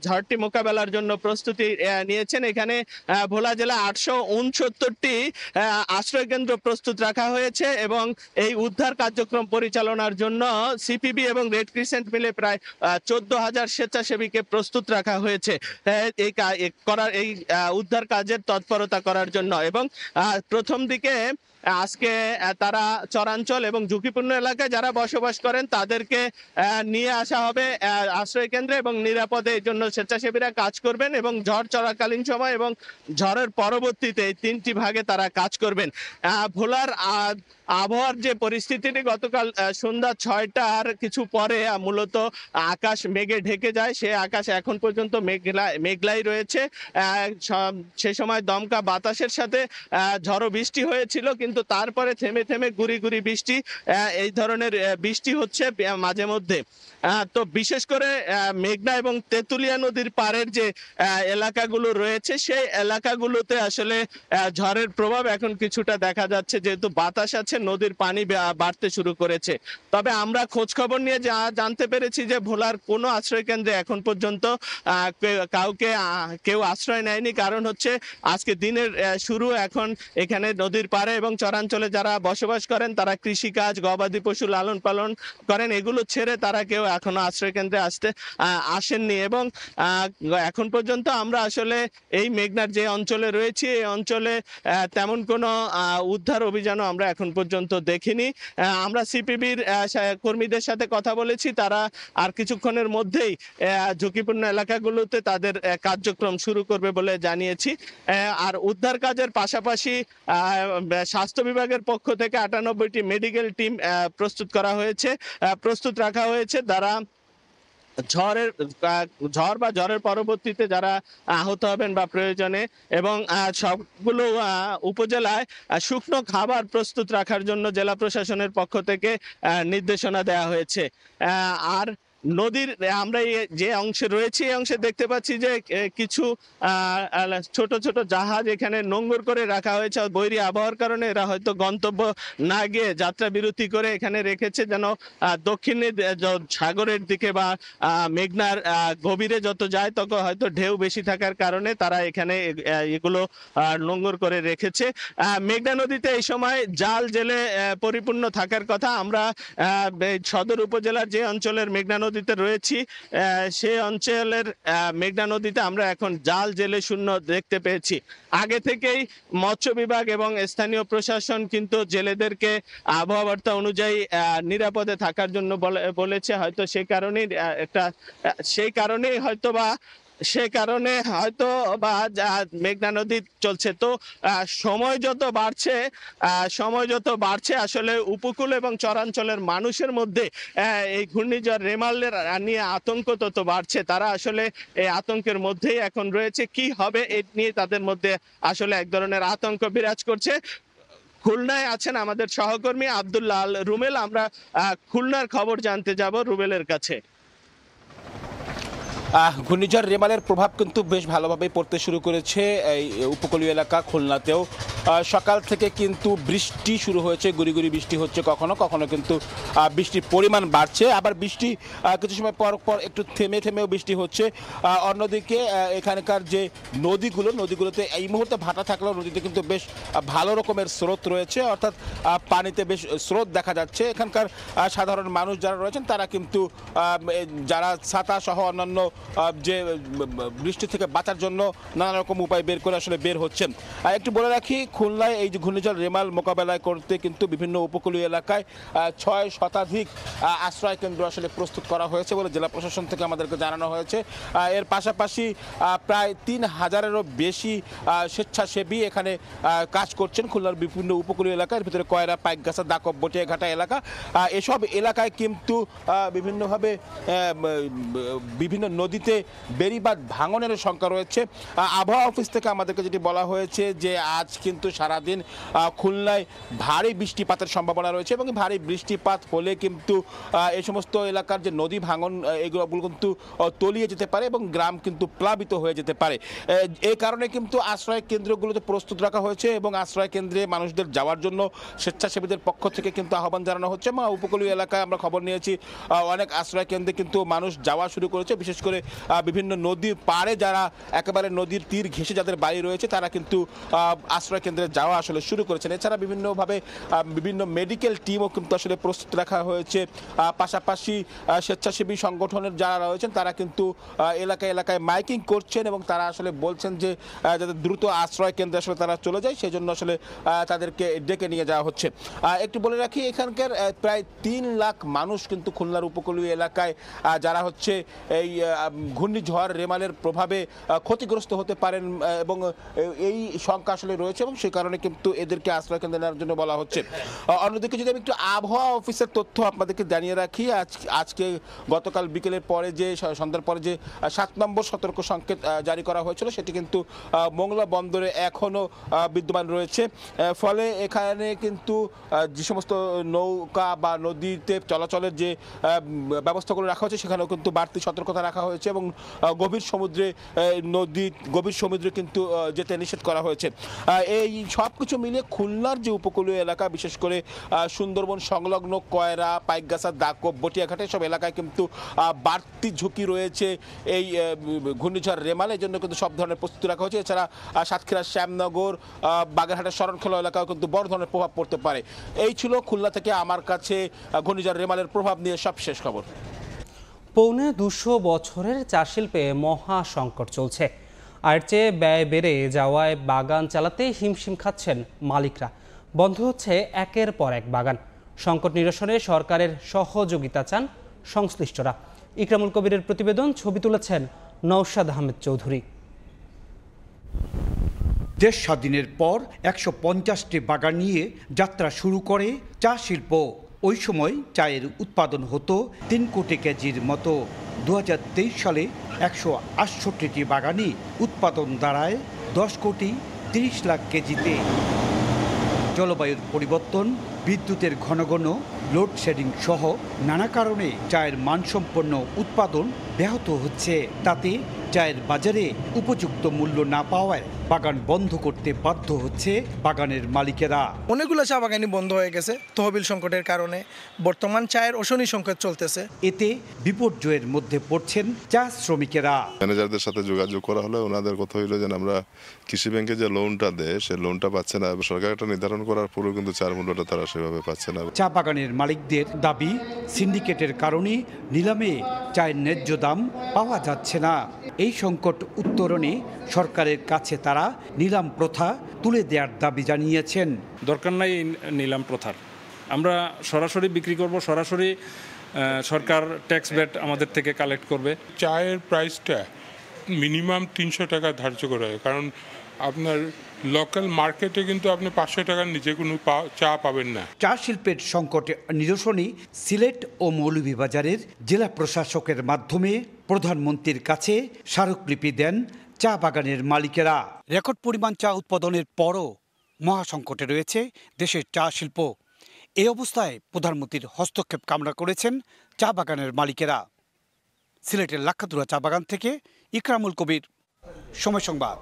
S4: ঝড়টি মোকাবেলার জন্য প্রস্তুতি নিয়েছেন। এখানে ভোলা জেলা 869টি আশ্রয় কেন্দ্র প্রস্তুত রাখা হয়েছে এবং এই উদ্ধার কার্যক্রম পরিচালনার জন্য সিপিবি এবং রেড ক্রিসেন্ট মিলে প্রায় 14,000 স্বেচ্ছাসেবীকে প্রস্তুত রাখা হয়েছে এই উদ্ধার কাজের তৎপরতা করার জন্য। এবং প্রথম দিকে আজকে তারা চরাঞ্চল এবং ঝুঁকিপূর্ণ এলাকায় যারা বসবাস করেন তাদেরকে নিয়ে আসা হবে আশ্রয় কেন্দ্রে এবং নিরাপদে এই জন্য স্বেচ্ছাসেবীরা কাজ করবেন এবং ঝড় চলাকালীন সময় এবং ঝড়ের পরবর্তীতে এই 3টি ভাগে তারা কাজ করবেন। ভোলার আবহাওয়ার যে পরিস্থিতিটি গতকাল সন্ধ্যা 6টার কিছু পরে মূলত আকাশ মেঘে ঢেকে যায়, সে আকাশ এখন পর্যন্ত মেঘলাই রয়েছে। সে সময় দমকা বাতাসের সাথে ঝড়ো বৃষ্টি হয়েছিল, কিন্তু তারপরে থেমে থেমে গুড়ি গুড়ি বৃষ্টি, এই ধরনের বৃষ্টি হচ্ছে মাঝে মধ্যে। তো বিশেষ করে মেঘনা এবং তেঁতুলিয়া নদী নদীর পাড়ের যে এলাকাগুলো রয়েছে সেই এলাকাগুলোতে আসলে ঝড়ের প্রভাব এখন কিছুটা দেখা যাচ্ছে, যেহেতু বাতাস আছে নদীর পানি বাড়তে শুরু করেছে। তবে আমরা খোঁজ খবর নিয়ে জানতে পেরেছি যে ভোলার কোনো আশ্রয় কেন্দ্রে এখন পর্যন্ত কেউ আশ্রয় নেয়নি। কারণ হচ্ছে আজকে দিনের শুরু, এখন এখানে নদীর পাড়ে এবং চরাঞ্চলে যারা বসবাস করেন তারা কৃষিকাজ, গবাদি পশু লালন পালন করেন, এগুলো ছেড়ে তারা কেউ এখনো আশ্রয় কেন্দ্রে আসেননি। এবং এখন পর্যন্ত আমরা আসলে এই মেঘনার যে অঞ্চলে রয়েছি এই অঞ্চলে তেমন কোনো উদ্ধার অভিযানও আমরা এখন পর্যন্ত দেখিনি। আমরা সিপিবির কর্মীদের সাথে কথা বলেছি, তারা আর কিছুক্ষণের মধ্যেই ঝুঁকিপূর্ণ এলাকাগুলোতে তাদের কার্যক্রম শুরু করবে বলে জানিয়েছি। আর উদ্ধার কাজের পাশাপাশি স্বাস্থ্য বিভাগের পক্ষ থেকে 98টি মেডিকেল টিম প্রস্তুত রাখা হয়েছে। তারা ঝড় বা ঝড়ের পরবর্তীতে যারা আহত হবেন বা প্রয়োজনে, এবং সবগুলো উপজেলায় শুকনো খাবার প্রস্তুত রাখার জন্য জেলা প্রশাসনের পক্ষ থেকে নির্দেশনা দেওয়া হয়েছে। আর নদীর আমরা যে অংশে রয়েছে এই অংশে দেখতে পাচ্ছি যে কিছু ছোট ছোট জাহাজ এখানে নোঙর করে রাখা হয়েছে। বৈরী আবহাওয়ার কারণে এরা হয়তো গন্তব্য না গিয়ে যাত্রা বিরতি করে এখানে রেখেছে, যেন দক্ষিণে সাগরের দিকে বা মেঘনার গভীরে যত যায় তত হয়তো ঢেউ বেশি থাকার কারণে তারা এখানে এগুলো নোঙর করে রেখেছে। মেঘনা নদীতে এই সময় জাল জেলে পরিপূর্ণ থাকার কথা। আমরা সদর উপজেলার যে অঞ্চলের মেঘনা নদীতে রয়েছি সেই অঞ্চলের মেঘনা নদীতে আমরা এখন জাল জেলে শূন্য দেখতে পেয়েছি। আগে থেকেই মৎস্য বিভাগ এবং স্থানীয় প্রশাসন কিন্তু জেলেদেরকে আবহাওয়া বার্তা অনুযায়ী নিরাপদে থাকার জন্য বলেছে। হয়তো সেই কারণেই হয়তো বা মেঘনা নদী চলছে। তো সময় যত বাড়ছে আসলে উপকূল এবং চরাঞ্চলের মানুষের মধ্যে এই ঘূর্ণিঝড় রেমালের নিয়ে আতঙ্ক তত বাড়ছে। তারা আসলে এই আতঙ্কের মধ্যেই এখন রয়েছে। কি হবে এ নিয়ে তাদের মধ্যে আসলে এক ধরনের আতঙ্ক বিরাজ করছে। খুলনায় আছেন আমাদের সহকর্মী আব্দুল্লাহ আল রুমেল, আমরা খুলনার খবর জানতে যাব রুবেলের কাছে।
S8: ঘূর্ণিঝড় রেমালের প্রভাব কিন্তু বেশ ভালোভাবেই পড়তে শুরু করেছে এই উপকূলীয় এলাকা খুলনাতেও। সকাল থেকে কিন্তু বৃষ্টি শুরু হয়েছে, গুড়ি গুড়ি বৃষ্টি হচ্ছে, কখনো কখনো কিন্তু বৃষ্টির পরিমাণ বাড়ছে, আবার বৃষ্টি কিছু সময় পর পর একটু থেমেও বৃষ্টি হচ্ছে। অন্যদিকে এখানকার যে নদীগুলোতে এই মুহূর্তে ভাটা থাকলেও নদীতে কিন্তু বেশ ভালো রকমের স্রোত রয়েছে, অর্থাৎ পানিতে বেশ স্রোত দেখা যাচ্ছে। এখানকার সাধারণ মানুষ যারা রয়েছেন তারা কিন্তু যারা ছাতা সহ অন্যান্য যে বৃষ্টি থেকে বাঁচার জন্য নানা রকম উপায় বের করে আসলে বের হচ্ছেন। একটু বলে রাখি, খুলনায় এই যে ঘূর্ণিঝড় রেমাল মোকাবেলা করতে কিন্তু বিভিন্ন উপকূলীয় এলাকায় 6 শতাধিক আশ্রয় কেন্দ্র আসলে প্রস্তুত করা হয়েছে বলে জেলা প্রশাসন থেকে আমাদেরকে জানানো হয়েছে। এর পাশাপাশি প্রায় 3000-এরও বেশি স্বেচ্ছাসেবী এখানে কাজ করছেন খুলনার বিভিন্ন উপকূলীয় এলাকায়, এর ভিতরে কয়রা, পাইকগাছা, দাকব, বটিয়াঘাটা এলাকা। এসব এলাকায় কিন্তু বিভিন্নভাবে বিভিন্ন নদীতে বেড়িবাঁধ ভাঙনের সংখ্যা রয়েছে। আবহাওয়া অফিস থেকে আমাদেরকে যেটি বলা হয়েছে যে আজ কিন্তু সারাদিন খুলনায় ভারী বৃষ্টিপাতের সম্ভাবনা রয়েছে, এবং ভারী বৃষ্টিপাত হলে কিন্তু এই সমস্ত এলাকার যে নদী ভাঙন এগুলো কিন্তু তলিয়ে যেতে পারে এবং গ্রাম কিন্তু প্লাবিত হয়ে যেতে পারে। এই কারণে কিন্তু আশ্রয় কেন্দ্রগুলোতে প্রস্তুত রাখা হয়েছে, এবং আশ্রয় কেন্দ্রে মানুষদের যাওয়ার জন্য স্বেচ্ছাসেবীদের পক্ষ থেকে কিন্তু আহ্বান জানানো হচ্ছে। উপকূলীয় এলাকায় আমরা খবর নিয়েছি অনেক আশ্রয় কেন্দ্রে কিন্তু মানুষ যাওয়া শুরু করেছে, বিশেষ করে বিভিন্ন নদীর পাড়ে যারা একেবারে নদীর তীর ঘেঁষে যাদের বাড়ি রয়েছে তারা কিন্তু আশ্রয় কেন্দ্রে যাওয়া আসলে শুরু করেছেন। এছাড়া বিভিন্নভাবে বিভিন্ন মেডিকেল টিমও কিন্তু আসলে প্রস্তুত রাখা হয়েছে। পাশাপাশি স্বেচ্ছাসেবী সংগঠনের যারা রয়েছেন তারা কিন্তু এলাকায় মাইকিং করছেন, এবং তারা আসলে বলছেন যে যাতে দ্রুত আশ্রয় কেন্দ্রে আসলে তারা চলে যায় সেই জন্য আসলে তাদেরকে ডেকে নিয়ে যাওয়া হচ্ছে। একটু বলে রাখি, এখানকার প্রায় 3 লাখ মানুষ কিন্তু খুলনার উপকূলীয় এলাকায় যারা হচ্ছে এই ঘূর্ণিঝড় রেমালের প্রভাবে ক্ষতিগ্রস্ত হতে পারেন, এবং এই সংখ্যা আসলে রয়েছে, এবং সেই কারণে কিন্তু এদেরকে আশ্রয় কেন্দ্রে নেওয়ার জন্য বলা হচ্ছে। অন্যদিকে যদি আমি একটু আবহাওয়া অফিসের তথ্য আপনাদেরকে জানিয়ে রাখি, আজকে গতকাল বিকেলের পরে যে সন্ধ্যার পরে যে 7 নম্বর সতর্ক সংকেত জারি করা হয়েছিল সেটি কিন্তু মোংলা বন্দরে এখনও বিদ্যমান রয়েছে। ফলে এখানে কিন্তু যে সমস্ত নৌকা বা নদীতে চলাচলের যে ব্যবস্থাগুলো রাখা হয়েছে সেখানেও কিন্তু বাড়তি সতর্কতা রাখা হয়েছে। হয়েছে এবং গভীর সমুদ্রে কিন্তু যেতে নিষেধ করা হয়েছে। এই সব কিছু মিলিয়ে খুলনার যে উপকূলীয় এলাকা, বিশেষ করে সুন্দরবন সংলগ্ন কয়রা, পাইকগাছা, দাকব, বটিয়াঘাট সব এলাকায় কিন্তু বাড়তি ঝুঁকি রয়েছে এই ঘূর্ণিঝড় রেমালের জন্য কিন্তু সব ধরনের প্রস্তুতি রাখা হয়েছে। এছাড়া সাতক্ষীরা, শ্যামনগর, বাগেরহাটের শরণখোলা এলাকাও কিন্তু বড় ধরনের প্রভাব পড়তে পারে। এই ছিল খুলনা থেকে আমার কাছে ঘূর্ণিঝড় রেমালের প্রভাব নিয়ে সবশেষ খবর।
S1: পৌনে 200 বছরের চা শিল্পে মহা সংকট চলছে। আর চেয়ে ব্যয় বেড়ে যাওয়ায় বাগান চালাতে হিমশিম খাচ্ছেন মালিকরা। বন্ধ হচ্ছে একের পর এক বাগান। সংকট নিরসনে সরকারের সহযোগিতা চান সংশ্লিষ্টরা। ইকরামুল কবিরের প্রতিবেদন, ছবি তুলেছেন নওশাদ আহমেদ চৌধুরী।
S12: দেশ স্বাধীনের পর 150টি বাগান নিয়ে যাত্রা শুরু করে চা শিল্প। ওই সময় চায়ের উৎপাদন হতো 3 কোটি কেজির মতো। 2023 সালে 168টি বাগানই উৎপাদন দাঁড়ায় 10 কোটি 30 লাখ কেজিতে। জলবায়ুর পরিবর্তন, বিদ্যুতের ঘন ঘন লোডশেডিং সহ নানা কারণে চায়ের মানসম্পন্ন উৎপাদন ব্যাহত হচ্ছে। তাতে চায়ের বাজারে উপযুক্ত মূল্য না পাওয়ায় বাগান বন্ধ করতে বাধ্য হচ্ছে বাগানের মালিকেরা।
S13: অনেকগুলো চা বাগানই বন্ধ হয়ে গেছে তহবিল সংকটের কারণে। বর্তমান চায়ের অশনি সংকট চলতেছে।
S12: এতে বিপর্যয়ের মধ্যে পড়ছেন চা শ্রমিকেরা।
S14: ম্যানেজারদের সাথে যোগাযোগ করা হলে ওনাদের কথা হইলো যে আমরা কৃষি ব্যাংকে যে লোনটা দেয় সেই লোনটা পাচ্ছে না। সরকার একটা নির্ধারণ করার পরেও কিন্তু চার মূল্যটা তারা সেভাবে পাচ্ছে না।
S12: চা বাগানের মালিকদের দাবি, সিন্ডিকেটের কারণে নিলামে চায়ের ন্যায্য দাম পাওয়া যাচ্ছে না। এই সংকট উত্তরণে সরকারের কাছে তারা নিলাম প্রথা তুলে দেওয়ার দাবি জানিয়েছেন।
S29: দরকার নাই নিলাম প্রথার, আমরা সরাসরি বিক্রি করব, সরাসরি সরকার ট্যাক্স ব্যাট আমাদের থেকে কালেক্ট করবে।
S15: চায়ের প্রাইসটা মিনিমাম 300 টাকা ধার্য করা হয়, কারণ আপনার লোকাল মার্কেটে কিন্তু আপনি 500 টাকার নিচে কোনো চা পাবেন না।
S12: চা শিল্পের সংকট নিরসনে সিলেট ও মৌলভীবাজারের জেলা প্রশাসকের মাধ্যমে প্রধানমন্ত্রীর কাছে স্মারকলিপি দেন চা বাগানের মালিকেরা। রেকর্ড পরিমাণ চা উৎপাদনের পরও মহাসংকটে রয়েছে দেশের চা শিল্প। এই অবস্থায় প্রধানমন্ত্রীর হস্তক্ষেপ কামনা করেছেন চা বাগানের মালিকেরা। সিলেটের লাক্ষাতুরা চা বাগান থেকে ইকরামুল কবির, সময় সংবাদ।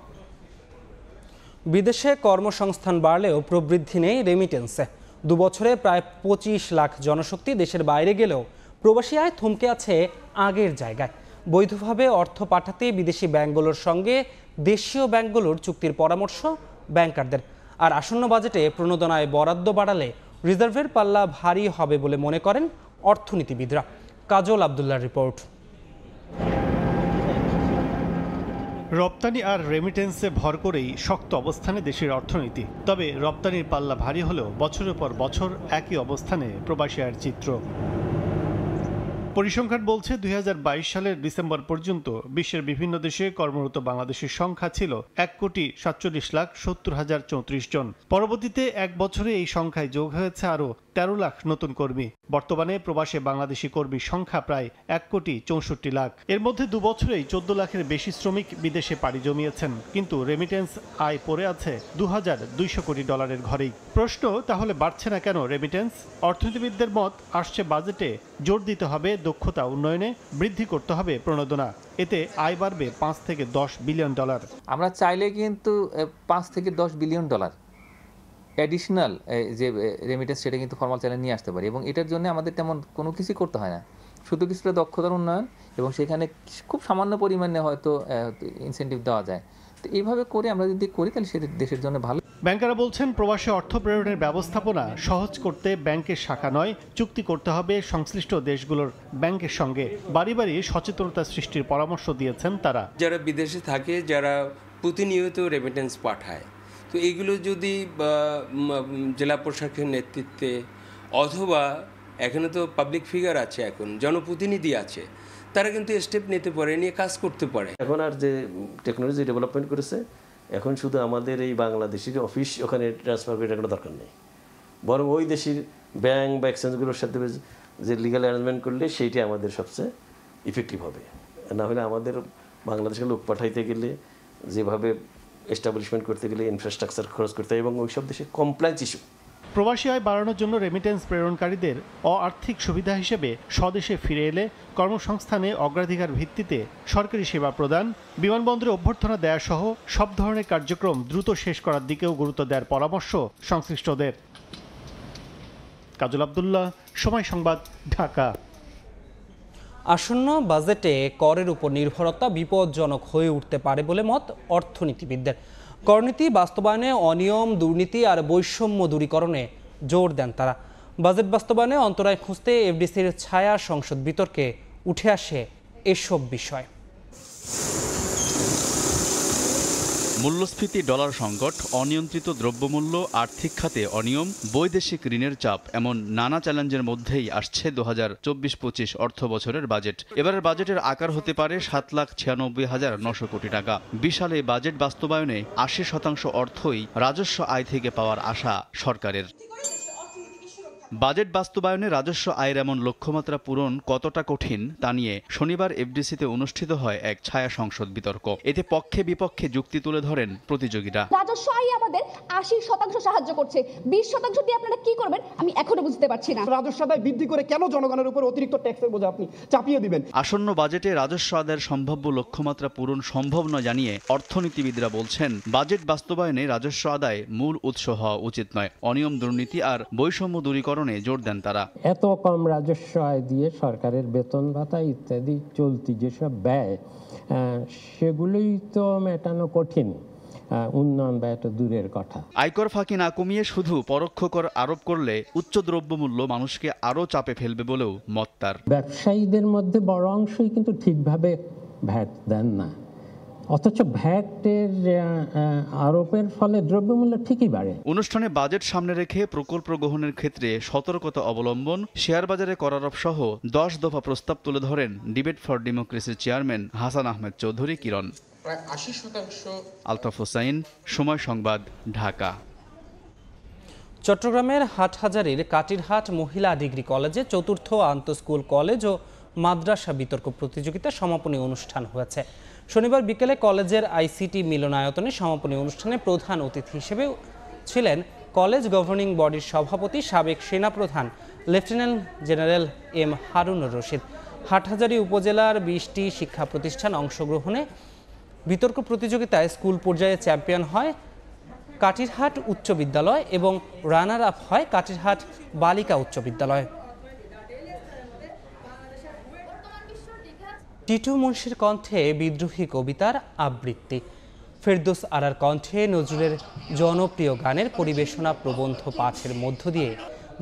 S1: বিদেশে কর্মসংস্থান বাড়লেও প্রবৃদ্ধি নেই রেমিটেন্সে। 2 বছরে প্রায় 25 লাখ জনশক্তি দেশের বাইরে গেলেও প্রবাসী আয় থমকে আছে আগের জায়গায়। বৈধভাবে অর্থ পাঠাতে বিদেশি ব্যাংকগুলোর সঙ্গে দেশীয় ব্যাংকগুলোর চুক্তির পরামর্শ ব্যাংকারদের। আর আসন্ন বাজেটে প্রণোদনায় বরাদ্দ বাড়ালে রিজার্ভের পাল্লা ভারী হবে বলে মনে করেন অর্থনীতিবিদরা। কাজল আব্দুল্লাহর রিপোর্ট।
S16: রপ্তানি আর রেমিটেন্সে ভর করেই শক্ত অবস্থানে দেশের অর্থনীতি। তবে রপ্তানির পাল্লা ভারী হলেও বছরের পর বছর একই অবস্থানে প্রবাসী আয়ের চিত্র। পরিসংখ্যান বলছে 2022 সালের ডিসেম্বর পর্যন্ত বিশ্বের বিভিন্ন দেশে কর্মরত বাংলাদেশের সংখ্যা ছিল 1,47,70,034 জন। পরবর্তীতে এক বছরে এই সংখ্যায় যোগ হয়েছে আরও 13 লাখ নতুন কর্মী। বর্তমানে প্রবাসে বাংলাদেশি কর্মীর সংখ্যা প্রায় 1,64,00,000। এর মধ্যে 2 বছরেই 14 লাখের বেশি শ্রমিক বিদেশে পাড়ি জমিয়েছেন, কিন্তু রেমিটেন্স আয় পড়ে আছে $2,200 কোটি ঘরেই। প্রশ্ন, তাহলে বাড়ছে না কেন রেমিটেন্স? অর্থনীতিবিদদের মত, আসছে বাজেটে জোর দিতে হবে দক্ষতা উন্নয়নে, বৃদ্ধি করতে হবে প্রণোদনা। এতে আয় বাড়বে $5 থেকে $10 বিলিয়ন।
S17: আমরা চাইলে কিন্তু $5 থেকে $10 বিলিয়ন অ্যাডিশনাল যে রেমিটেন্স সেটা কিন্তু ফর্মাল চ্যানেল নিয়ে আসতে পারি, এবং এটার জন্য আমাদের তেমন কোনো কিছু করতে হয় না, শুধু কিছুটা দক্ষতার উন্নয়ন এবং সেখানে খুব সামান্য পরিমাণে হয়তো ইনসেন্টিভ দেওয়া যায়। তো এইভাবে করে আমরা যদি করি তাহলে সেটা দেশের জন্য ভালো।
S16: ব্যাংকাররা বলছেন, প্রবাসে অর্থ প্রেরণের ব্যবস্থাপনা সহজ করতে ব্যাংকের শাখা নয়, চুক্তি করতে হবে সংশ্লিষ্ট দেশগুলোর ব্যাংকের সঙ্গে। বাড়ি বাড়ি সচেতনতা সৃষ্টির পরামর্শ দিয়েছেন তারা।
S18: যারা বিদেশে থাকে, যারা প্রতিনিয়ত রেমিটেন্স পাঠায়, তো এগুলো যদি জেলা প্রশাসকের নেতৃত্বে অথবা এখানে তো পাবলিক ফিগার আছে, এখন জনপ্রতিনিধি আছে, তারা কিন্তু স্টেপ নিতে পারে, নিয়ে কাজ করতে পারে।
S19: এখন আর যে টেকনোলজি ডেভেলপমেন্ট করেছে, এখন শুধু আমাদের এই বাংলাদেশের অফিস ওখানে ট্রান্সফার করে কোনো দরকার নেই, বরং ওই দেশের ব্যাংক বা এক্সচেঞ্জগুলোর সাথে যে লিগাল অ্যারেঞ্জমেন্ট করলে সেইটাই আমাদের সবচেয়ে ইফেক্টিভ হবে। না হলে আমাদের বাংলাদেশের লোক পাঠাইতে গেলে, যেভাবে এস্টাবলিশমেন্ট করতে গেলে ইনফ্রাস্ট্রাকচার খরচ করতে হয়, এবং ওই সব দেশে কমপ্লায়েন্স ইস্যু
S16: প্রবাসী আয় বাড়ানোর জন্য রেমিটেন্স প্রেরণকারীদের আর্থিক সুবিধা হিসেবে স্বদেশে ফিরে এলে কর্মসংস্থানে অগ্রাধিকার ভিত্তিতে সরকারি সেবা প্রদান, বিমানবন্দরে অভ্যর্থনা দেয়া সহ সব ধরনের কার্যক্রম দ্রুত শেষ করার দিকেও গুরুত্ব দেওয়ার পরামর্শ সংশ্লিষ্টদের। কাজল আব্দুল্লাহ, সময় সংবাদ, ঢাকা।
S1: আসন্ন বাজেটে করের উপর নির্ভরতা বিপজ্জনক হয়ে উঠতে পারে বলে মত অর্থনীতিবিদদের। করনীতি বাস্তবায়নে অনিয়ম, দুর্নীতি আর বৈষম্য দূরীকরণে জোর দেন তারা। বাজেট বাস্তবায়নে অন্তরায় খুঁজতে এফডিসির ছায়া সংসদ বিতর্কে উঠে আসে এসব বিষয়।
S6: মূল্যস্ফীতি, ডলার সংকট, অনিয়ন্ত্রিত দ্রব্যমূল্য, আর্থিক খাতে অনিয়ম, বৈদেশিক ঋণের চাপ, এমন নানা চ্যালেঞ্জের মধ্যেই আসছে 2024-25 অর্থ বছরের বাজেট। এবারের বাজেটের আকার হতে পারে 7,96,900 কোটি টাকা। বিশাল এই বাজেট বাস্তবায়নে 80% অর্থই রাজস্ব আয় থেকে পাওয়ার আশা সরকারের। বাজেট বাস্তবায়নে রাজস্ব আয়ের এমন লক্ষ্যমাত্রা পূরণ কতটা কঠিন তা নিয়ে শনিবার এফডিসিতে অনুষ্ঠিত হয় এক ছায়া সংসদ বিতর্ক। এতে পক্ষে বিপক্ষে যুক্তি তুলে ধরেন প্রতিযোগীরা।
S20: রাজস্ব আয় আমাদের 80% সাহায্য করছে, 20% দিয়ে আপনারা কি করবেন আমি এখনো বুঝতে পারছি না।
S21: রাজস্ব আয় বৃদ্ধি করে কেন জনগণের উপর অতিরিক্ত ট্যাক্সের বোঝা আপনি চাপিয়ে দিবেন?
S6: আসন্ন বাজেটে রাজস্ব আদায়ের সম্ভাব্য লক্ষ্যমাত্রা পূরণ সম্ভব নয় জানিয়ে অর্থনীতিবিদরা বলছেন, বাজেট বাস্তবায়নে রাজস্ব আদায় মূল উৎস হওয়া উচিত নয়। অনিয়ম, দুর্নীতি আর বৈষম্য দূরীকরণ জোর দেন তারা।
S23: এত কম রাজস্ব আয় দিয়ে সরকারের বেতন ভাতা ইত্যাদি চলতি যেসব ব্যয়, সেগুলোই তো মেটানো কঠিন, উন্নয়ন ব্যয় তো দূরের কথা।
S6: আয়কর ফাঁকি না কমিয়ে শুধু পরোক্ষ কর আরোপ করলে উচ্চ দ্রব্যমূল্য মানুষকে আরও চাপে ফেলবে বলেও মত তার।
S23: ব্যবসায়ীদের মধ্যে বড় অংশই কিন্তু ঠিকভাবে ভ্যাট দেন না, অথচ ভ্যাটের আরোপের ফলে দ্রব্যমূল্য ঠিকই বাড়ে।
S6: অনুষ্ঠানে বাজেট সামনে রেখে প্রকল্প গ্রহণের ক্ষেত্রে সতর্কতা অবলম্বন, শেয়ার বাজারে করারোপ সহ 10 দফা প্রস্তাব তুলে ধরেন ডিবেট ফর ডেমোক্রেসির চেয়ারম্যান হাসান আহমেদ চৌধুরী কিরণ।
S24: প্রায় 80%।
S6: আলতাফ হোসাইন, সময় সংবাদ, ঢাকা।
S1: চট্টগ্রামের হাটহাজারীর কাটিরহাট মহিলা ডিগ্রি কলেজে চতুর্থ আন্তঃস্কুল কলেজ ও মাদ্রাসা বিতর্ক প্রতিযোগিতা সমাপনী অনুষ্ঠান হয়েছে। শনিবার বিকেলে কলেজের আইসিটি মিলনায়তনে সমাপনী অনুষ্ঠানে প্রধান অতিথি হিসেবে ছিলেন কলেজ গভর্নিং বডির সভাপতি, সাবেক সেনাপ্রধান lieutenant general M Harunur Rashid. Hathazari উপজেলার 20টি শিক্ষা প্রতিষ্ঠান অংশগ্রহণে বিতর্ক প্রতিযোগিতায় স্কুল পর্যায়ে চ্যাম্পিয়ন হয় কাটিরহাট উচ্চ বিদ্যালয় এবং রানার আপ হয় কাটিরহাট বালিকা উচ্চ বিদ্যালয়। টিটু মুন্সির কণ্ঠে বিদ্রোহী কবিতার আবৃত্তি, ফেরদৌস আরার কণ্ঠে নজরুলের জনপ্রিয় গানের পরিবেশনা, প্রবন্ধ পাঠের মধ্য দিয়ে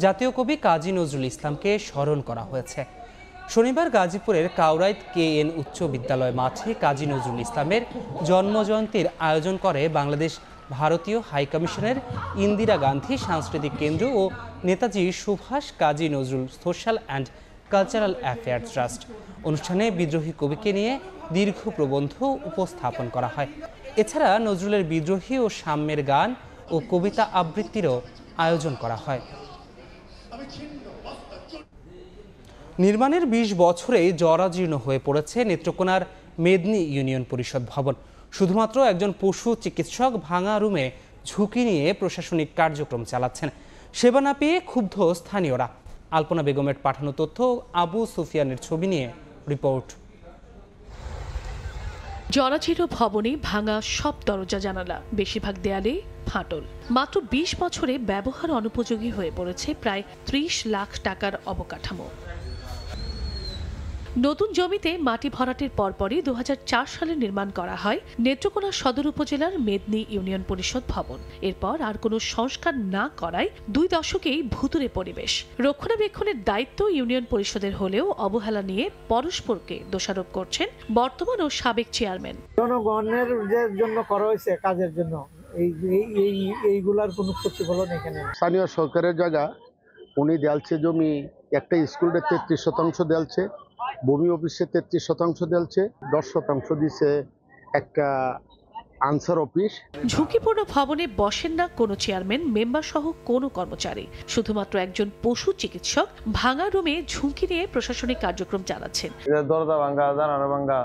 S1: জাতীয় কবি কাজী নজরুল ইসলামকে স্মরণ করা হয়েছে। শনিবার গাজীপুরের কাউরাইত KN উচ্চ বিদ্যালয় মাঠে কাজী নজরুল ইসলামের জন্মজয়ন্তীর আয়োজন করে বাংলাদেশ ভারতীয় হাইকমিশনের ইন্দিরা গান্ধী সাংস্কৃতিক কেন্দ্র ও Netaji Subhash Kazi Nazrul social and cultural affairs trust. অনুষ্ঠানে বিদ্রোহী কবিকে নিয়ে দীর্ঘ প্রবন্ধ উপস্থাপন করা হয়। এছাড়া নজরুলের বিদ্রোহী ও সাম্যের গান ও কবিতা আবৃত্তিরও আয়োজন করা হয়। নির্মাণের 20 বছরেই জরাজীর্ণ হয়ে পড়েছে নেত্রকোনার মেদিনী ইউনিয়ন পরিষদ ভবন। শুধুমাত্র একজন পশু চিকিৎসক ভাঙা রুমে ঝুঁকি নিয়ে প্রশাসনিক কার্যক্রম চালাচ্ছেন। সেবা না পেয়ে ক্ষুব্ধ স্থানীয়রা। আলপনা বেগমের পাঠানো তথ্য, আবু সুফিয়ানের ছবি নিয়ে রিপোর্ট।
S25: জরাজীর্ণ ভবনে ভাঙা সব দরজা জানালা, বেশিরভাগ দেয়ালে ফাটল। মাত্র 20 বছরে ব্যবহার অনুপযোগী হয়ে পড়েছে প্রায় 30 লাখ টাকার অবকাঠামো। নতুন জমিতে মাটি ভরাটের পরপরই 2004 সালে নির্মাণ করা হয় নেত্রকোনা সদর উপজেলার মেদিনী ইউনিয়ন পরিষদ ভবন। এরপর আর কোনো সংস্কার না করায় 2 দশকেই ভুতুড়ে পরিবেশ। রক্ষণাবেক্ষণের দায়িত্ব ইউনিয়ন পরিষদের হলেও অবহেলা নিয়ে পরস্পরকে দোষারোপ করছেন বর্তমান ও সাবেক চেয়ারম্যান।
S26: জনগণের জন্য করা হয়েছে কাজের জন্য, এইগুলার কোনো প্রতিফলন এখানে।
S27: স্থানীয় সরকারের জায়গা, উনি দেয়ালছে জমি, একটা স্কুলের 33% দেয়ালছে, ভূমি অফিসে 33% দেয়ালছে, 10% দিচ্ছে একটা আনসার অফিস।
S25: ঝুঁকিপূর্ণ ভবনে বসেন না কোনো চেয়ারম্যান, মেম্বার সহ কোনো কর্মচারী। শুধুমাত্র একজন পশু চিকিৎসক ভাঙা রুমে ঝুঁকি নিয়ে প্রশাসনিক কার্যক্রম চালাচ্ছেন।
S28: দরজা ভাঙ্গা, জানালা ভাঙ্গা,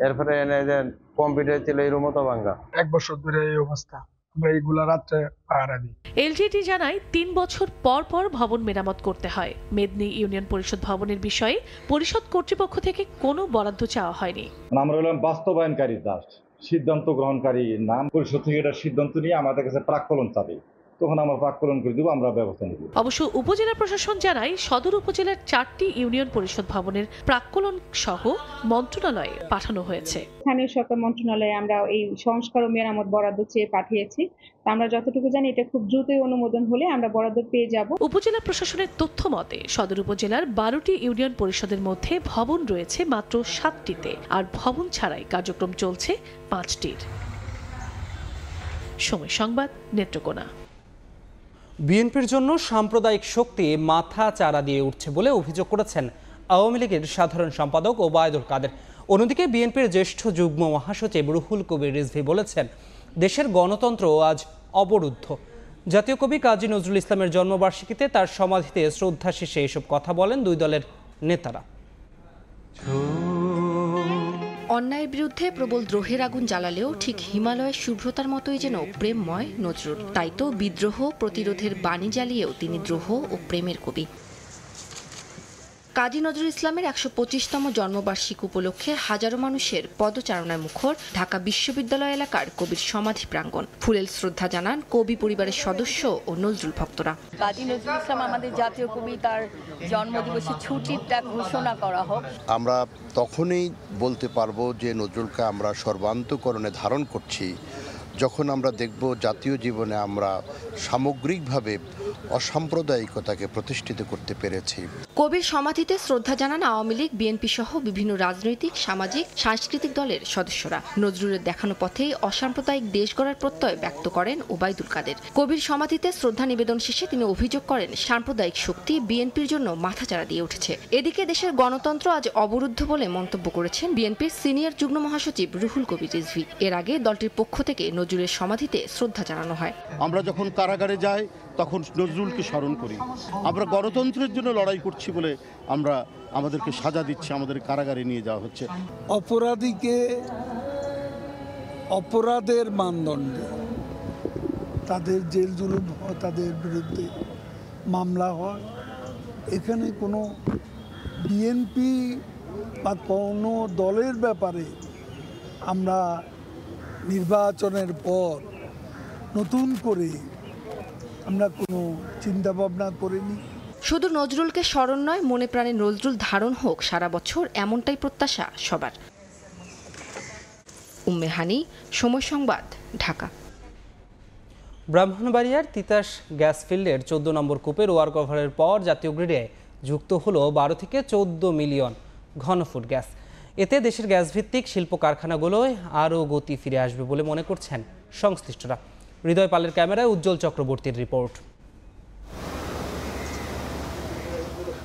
S28: এরপরে এনে দেন কম্পিউটার ছিল এই রুমও তো ভাঙ্গা।
S26: 1 বছর ধরে এই অবস্থা,
S21: আমরা এইগুলা রাত্রে পাহারা দিই।
S25: এলজিইডি জানায় 3 বছর পর পর ভবন মেরামত করতে হয়। মেদিনী ইউনিয়ন পরিষদ ভবনের বিষয়ে পরিষদ কর্তৃপক্ষ থেকে কোনো বরাদ্দ চাওয়া হয়নি।
S2: আমরা হলাম বাস্তবায়নকারী দাস, সিদ্ধান্ত গ্রহণকারী নাম। পরিষদ থেকে এটা সিদ্ধান্ত নিয়ে আমাদের কাছে প্রাক্কলন চাবে, তখন আমরা প্রাক্কলন করে দেবো, আমরা ব্যবস্থা নেব।
S25: অবশ্য উপজেলা প্রশাসন জানায় সদর উপজেলার 4টি ইউনিয়ন পরিষদ ভবনের প্রাক্কলন সহ মন্ত্রণালয়ে পাঠানো হয়েছে।
S3: স্থানীয় সরকার মন্ত্রণালয়ে আমরা এই সংস্কার ও মেরামত বরাদ্দ চেয়ে পাঠিয়েছি। আমরা যতটুকু জানি এটা খুব দ্রুতই অনুমোদন হলে আমরা বরাদ্দ পেয়ে যাব।
S25: উপজেলা প্রশাসনের তথ্য মতে সদর উপজেলার 12টি ইউনিয়ন পরিষদের মধ্যে ভবন রয়েছে মাত্র 7টিতে, আর ভবন ছাড়াই কার্যক্রম চলছে 5টির। সময় সংবাদ, নেত্রকোনা।
S1: বিএনপির জন্য সাম্প্রদায়িক শক্তি মাথা চারা দিয়ে উঠছে বলে অভিযোগ করেছেন আওয়ামী লীগের সাধারণ সম্পাদক ওবায়দুল কাদের। অন্যদিকে বিএনপির জ্যেষ্ঠ যুগ্ম মহাসচিব রুহুল কবির রিজভী বলেছেন, দেশের গণতন্ত্র আজ অবরুদ্ধ। জাতীয় কবি কাজী নজরুল ইসলামের জন্মবার্ষিকীতে তার সমাধিতে শ্রদ্ধা শেষে এসব কথা বলেন দুই দলের নেতারা।
S5: অন্যায়ের বিরুদ্ধে প্রবল দ্রোহের আগুন জ্বালালেও ঠিক হিমালয়ের শুভ্রতার মতোই যেন প্রেমময় নজরুল। তাই তো বিদ্রোহ প্রতিরোধের বাণী জ্বালিয়েও তিনি দ্রোহ ও প্রেমের কবি। কাজী নজরুল ইসলামের ১২৫তম জন্মবার্ষিকী উপলক্ষে হাজারো মানুষের পদচারণায় মুখর ঢাকা বিশ্ববিদ্যালয় এলাকার কবির সমাধি প্রাঙ্গণ। ফুলেল শ্রদ্ধা জানান কবি পরিবারের সদস্য ও নজরুল ভক্তরা।
S7: কাজী নজরুল ইসলাম আমাদের জাতীয় কবি, তার জন্মদিবসে ছুটিটা ঘোষণা করা হোক।
S9: আমরা তখনই বলতে পারবো যে নজরুলকে আমরা সর্বান্তকরণে ধারণ করছি যখন আমরা দেখব জাতীয় জীবনে আমরা সামগ্রিকভাবে অসাম্প্রদায়িকতাকে প্রতিষ্ঠিত করতে পেরেছি।
S5: কবির সমাধিতে শ্রদ্ধা জানান আওয়ামী লীগ, বিএনপি সহ বিভিন্ন রাজনৈতিক, সামাজিক, সাংস্কৃতিক দলের সদস্যরা। নজরুলের দেখানো পথে অসাম্প্রদায়িক দেশ গড়ার প্রত্যয় ব্যক্ত করেন ওবায়দুল কাদের। কবির সমাধিতে শ্রদ্ধা নিবেদন শেষে তিনি অভিযোগ করেন, সাম্প্রদায়িক শক্তি বিএনপির জন্য মাথাচাড়া দিয়ে উঠেছে। এদিকে দেশের গণতন্ত্র আজ অবরুদ্ধ বলে মন্তব্য করেছেন বিএনপির সিনিয়র যুগ্ম মহাসচিব রুহুল কবির রিজভী। এর আগে দলটির পক্ষ থেকে নজরুলের সমাধিতে শ্রদ্ধা জানানো হয়।
S10: আমরা যখন কারাগারে যাই তখন নজরুলকে স্মরণ করি। আমরা গণতন্ত্রের জন্য লড়াই করছি বলে আমরা আমাদেরকে সাজা দিচ্ছে, আমাদের কারাগারে নিয়ে যাওয়া হচ্ছে।
S11: অপরাধীকে অপরাধের মানদণ্ডে তাদের জেল জুলুম হয়, তাদের বিরুদ্ধে মামলা হয়। এখানে কোনো বিএনপি বা কোনো দলের ব্যাপারে আমরা নির্বাচনের পর নতুন করে আমরা কোনো চিন্তা ভাবনা করিনি।
S5: শুধু নজরুলকে স্মরণ নয়, মনে প্রাণে নজরুল ধারণ হোক সারা বছর, এমনটাই প্রত্যাশা সবার। উম্মে হানি, সময় সংবাদ, ঢাকা।
S1: ব্রাহ্মণবাড়িয়ার তিতাস গ্যাস ফিল্ডের 14 নম্বর কূপের ওয়ার্ক ওভারের পর জাতীয় গ্রিডে যুক্ত হলো 12 থেকে 14 মিলিয়ন ঘনফুট গ্যাস। এতে দেশের গ্যাসভিত্তিক শিল্প কারখানাগুলোয় আরও গতি ফিরে আসবে বলে মনে করছেন সংশ্লিষ্টরা। হৃদয় পালের ক্যামেরায় উজ্জ্বল চক্রবর্তীর রিপোর্ট।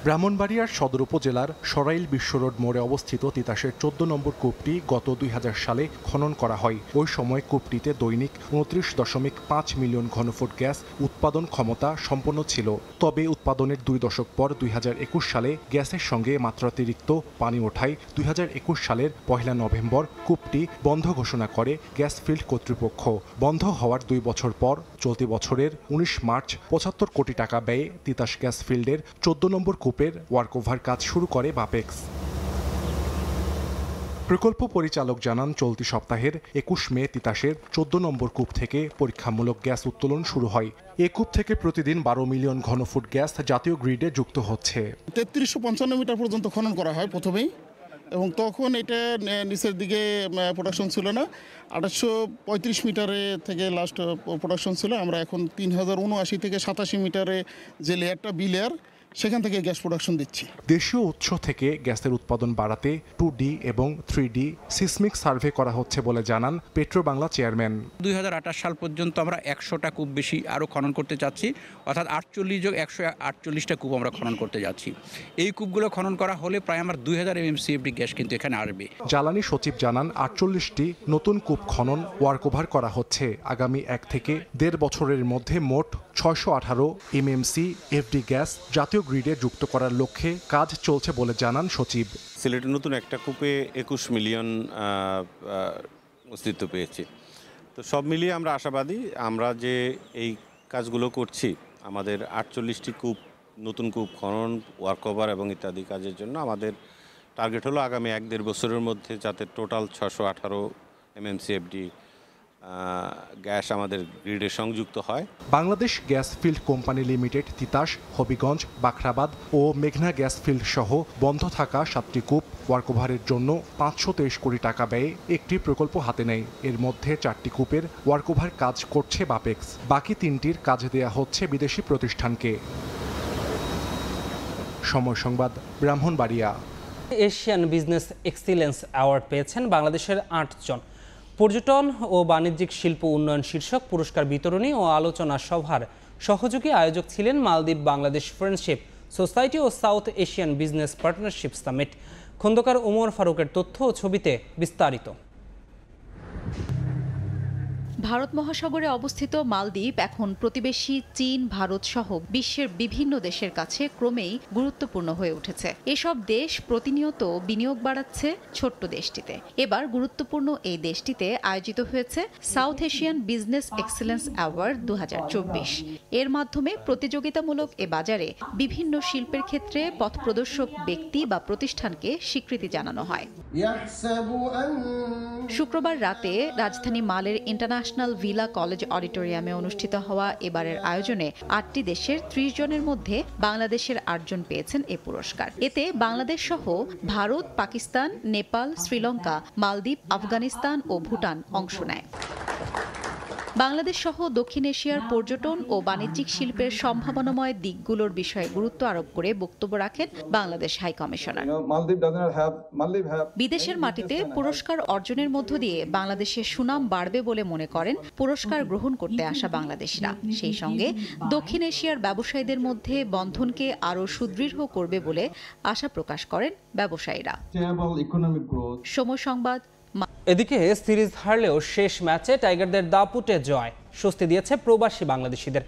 S22: ব্রাহ্মণবাড়িয়ার সদর উপজেলার সরাইল বিশ্ব রোড মোড়ে অবস্থিত তিতাসের 14 নম্বর কূপটি গত 2000 সালে খনন করা হয়। ওই সময় কূপটিতে দৈনিক 29.5 মিলিয়ন ঘনফুট গ্যাস উৎপাদন ক্ষমতা সম্পন্ন ছিল। তবে উৎপাদনের 2 দশক পর 2021 সালে গ্যাসের সঙ্গে মাত্রাতিরিক্ত পানি ওঠায় 2021 সালের 1 নভেম্বর কূপটি বন্ধ ঘোষণা করে গ্যাস ফিল্ড কর্তৃপক্ষ। বন্ধ হওয়ার 2 বছর পর চলতি বছরের 19 মার্চ 75 কোটি টাকা ব্যয়ে তিতাস গ্যাস ফিল্ডের 14 নম্বর কূপের ওয়ার্কওভার কাজ শুরু করে বাপেক্স। প্রকল্প পরিচালক জানান, চলতি সপ্তাহের 21 মে তিতাসের 14 নম্বর কূপ থেকে পরীক্ষামূলক গ্যাস উত্তোলন শুরু হয়। এই কূপ থেকে প্রতিদিন 12 মিলিয়ন ঘনফুট গ্যাস জাতীয় গ্রিডে যুক্ত হচ্ছে।
S10: 3355 মিটার পর্যন্ত খনন করা হয় প্রথমেই, এবং তখন এটা নিচের দিকে প্রোডাকশন ছিল না। 835 মিটারে থেকে লাস্ট প্রোডাকশন ছিল। আমরা এখন 3079 থেকে 87 মিটারে যে লেয়ারটা বি লেয়ার, সেখান থেকে গ্যাস প্রোডাকশন দিচ্ছি।
S22: দেশীয় উৎস থেকে গ্যাসের উৎপাদন বাড়াতে 2D এবং 3D সিসমিক সার্ভে করা হচ্ছে বলে জানান পেট্রো বাংলা চেয়ারম্যান।
S28: 2028 সাল পর্যন্ত আমরা 100টা কূপ বেশি আরও খনন করতে চাচ্ছি, অর্থাৎ 148টা কূপ আমরা খনন করতে যাচ্ছি। এই কূপগুলো খনন করা হলে প্রায় আমার 2000 MMCFD গ্যাস কিন্তু এখানে আসবে।
S22: জ্বালানি সচিব জানান, 48টি নতুন কূপ খনন ওয়ার্কওভার করা হচ্ছে। আগামী 1 থেকে 1.5 বছরের মধ্যে মোট 618 MMCFD গ্যাস জাতীয় গ্রিডে যুক্ত করার লক্ষ্যে কাজ চলছে বলে জানান সচিব।
S30: সিলেটের নতুন একটা কূপে 21 মিলিয়ন অস্তিত্ব পেয়েছে।
S4: তো সব মিলিয়ে আমরা আশাবাদী, আমরা যে এই কাজগুলো করছি আমাদের 48টি কূপ, নতুন কূপ খনন, ওয়ার্কওভার এবং ইত্যাদি কাজের জন্য আমাদের টার্গেট হলো আগামী 1-1.5 বছরের মধ্যে যাতে টোটাল 618 MMCFD গ্যাস আমাদের গ্রিডে সংযুক্ত হয়।
S22: Bangladesh gas field company limited Titas, Habiganj, Bakhrabad ও মেঘনা গ্যাস ফিল্ড সহ বন্ধ থাকা 7টি কূপ ওয়ার্কওভারের জন্য 523 কোটি টাকা ব্যয়ে একটি প্রকল্প হাতে নেয়। এর মধ্যে 4টি কূপের ওয়ার্কওভার কাজ করছে বাপেক্স, বাকি 3টির কাজ দেয়া হচ্ছে বিদেশি প্রতিষ্ঠানকে। সময় সংবাদ, Brahmanbaria.
S1: Asian business excellence award পেয়েছেন বাংলাদেশের 8 জন। পর্যটন ও বাণিজ্যিক শিল্প উন্নয়ন শীর্ষক পুরস্কার বিতরণী ও আলোচনা সভার সহযোগী আয়োজক ছিলেন মালদ্বীপ বাংলাদেশ ফ্রেন্ডশিপ সোসাইটি ও south Asian business partnership summit. Khandaker Omar ফারুকের তথ্য ও ছবিতে বিস্তারিত।
S8: ভারত মহাসাগরে অবস্থিত মালদ্বীপ এখন প্রতিবেশী চীন, ভারত সহ বিশ্বের বিভিন্ন দেশের কাছে ক্রমেই গুরুত্বপূর্ণ হয়ে উঠেছে। এসব দেশ প্রতিনিয়ত বিনিয়োগ বাড়াচ্ছে ছোট্ট দেশটিতে। এবার গুরুত্বপূর্ণ এই দেশটিতে আয়োজিত হয়েছে south Asian business excellence award 2024। এর মাধ্যমে প্রতিযোগিতামূলক এ বাজারে বিভিন্ন শিল্পের ক্ষেত্রে পথপ্রদর্শক ব্যক্তি বা প্রতিষ্ঠানকে স্বীকৃতি জানানো হয়। শুক্রবার রাতে রাজধানী মালের ইন্টারন্যাশনাল ভিলা কলেজ অডিটোরিয়ামে অনুষ্ঠিত হওয়া এবারের আয়োজনে 8টি দেশের 30 জনের মধ্যে বাংলাদেশের 8 জন পেয়েছেন এ পুরস্কার। এতে বাংলাদেশ সহ ভারত, পাকিস্তান, নেপাল, শ্রীলঙ্কা, মালদ্বীপ, আফগানিস্তান ও ভুটান অংশ নেয়। বাংলাদেশ সহ দক্ষিণ এশিয়ার পর্যটন ও বাণিজ্যিক শিল্পের সম্ভাবনাময় দিকগুলোর বিষয়ে গুরুত্ব আরোপ করে বক্তব্য রাখেন বাংলাদেশ হাই কমিশনার। বিদেশের মাটিতে পুরস্কার অর্জনের মধ্য দিয়ে বাংলাদেশের সুনাম বাড়বে বলে মনে করেন পুরস্কার গ্রহণ করতে আসা বাংলাদেশিরা। সেই সঙ্গে দক্ষিণ এশিয়ার ব্যবসায়ীদের মধ্যে বন্ধনকে আরও সুদৃঢ় করবে বলে আশা প্রকাশ করেন ব্যবসায়ীরা। সময় সংবাদ।
S1: এদিকে সিরিজ হারলেও শেষ ম্যাচে টাইগারদের দাপুটে জয় স্বস্তি দিয়েছে প্রবাসী বাংলাদেশিদের।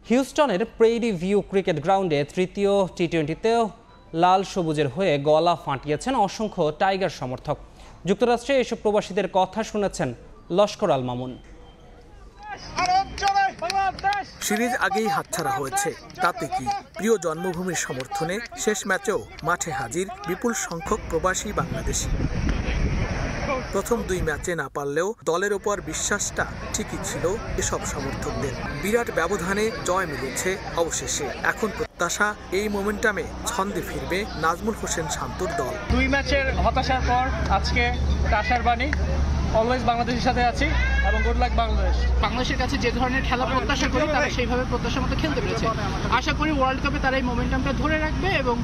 S1: হিউস্টনের প্রেইরি ভিউ ক্রিকেট গ্রাউন্ডে তৃতীয় টি20তেও লাল সবুজের হয়ে গলা ফাটিয়েছেন অসংখ্য টাইগার সমর্থক। যুক্তরাষ্ট্রে এসব প্রবাসীদের কথা শুনেছেন লস্কর আল মামুন।
S12: সিরিজ আগেই হাতছাড়া হয়েছে, তাতে কি? প্রিয় জন্মভূমির সমর্থনে শেষ ম্যাচেও মাঠে হাজির বিপুল সংখ্যক প্রবাসী বাংলাদেশি। প্রথম 2 ম্যাচে না পারলেও দলের ওপর বিশ্বাসটা ঠিকই ছিল এসব সমর্থকদের। বিরাট ব্যবধানে জয় মিলেছে অবশেষে। এখন প্রত্যাশা এই মোমেন্টামে ছন্দে ফিরবে নাজমুল হোসেন শান্তর দল।
S13: 2 ম্যাচের হতাশার পর আজকে আশার বাণী, অলওয়েজ বাংলাদেশের সাথে আছি এবং গুড লাক বাংলাদেশ। বাংলাদেশের কাছে যে ধরনের খেলা প্রত্যাশা করি তারা সেইভাবে প্রত্যাশা মতো খেলতে পেরেছে। আশা করি ওয়ার্ল্ড কাপে তারা এই মোমেন্টামটা ধরে রাখবে এবং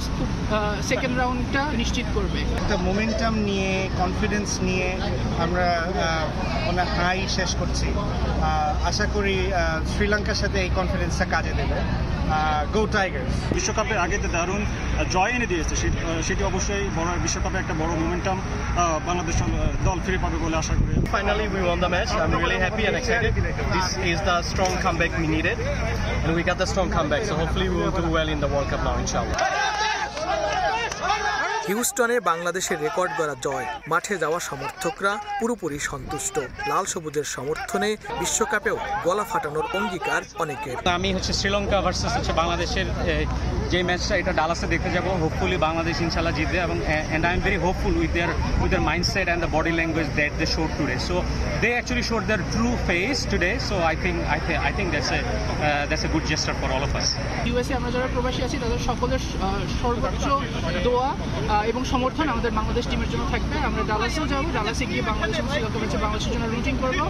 S13: সেকেন্ড রাউন্ডটা নিশ্চিত করবে।
S14: একটা মোমেন্টাম নিয়ে, কনফিডেন্স নিয়ে আমরা হাই শেষ করছি। আশা করি শ্রীলঙ্কার সাথে এই কনফিডেন্সটা কাজে দেবে। গো টাইগার্স।
S15: বিশ্বকাপের আগে তো দারুণ জয় এনে দিয়েছে, সেটি অবশ্যই বড় বিশ্বকাপে একটা বড় মোমেন্টাম বাংলাদেশ দল ফিরে পাবে বলে আশা করি।
S17: Finally we won the match. I'm really happy and excited. This is the strong comeback we needed and we got the strong comeback, so hopefully we will do well in the World Cup now inshallah.
S12: হিউস্টনে বাংলাদেশের record গড়া জয়, মাঠে যাওয়া সমর্থকরা পুরোপুরি সন্তুষ্ট। লাল সবুজের সমর্থনে বিশ্বকাপেও গলা ফাটানোর অঙ্গীকার অনেকের।
S13: আমি শ্রীলঙ্কা ভার্সেস বাংলাদেশের যে ম্যাচটা, এটা ডালাসে দেখতে যাব। হোপফুলি বাংলাদেশ ইনশাআল্লাহ জিতবে এবং and I am very hopeful with their mindset and the body language that they showed today. So they actually showed their true face today. So I think that's a good gesture for all of us. USA আমরা যারা প্রবাসী আছি তাদের সকলের সর্বোচ্চ দোয়া এবং সমর্থন আমাদের বাংলাদেশ টিমের জন্য থাকবে। আমরা ডালাসেও যাব, ডালাসে গিয়ে বাংলাদেশ এবং শ্রীলঙ্কা ম্যাচে বাংলাদেশের জন্য রুটিং করব।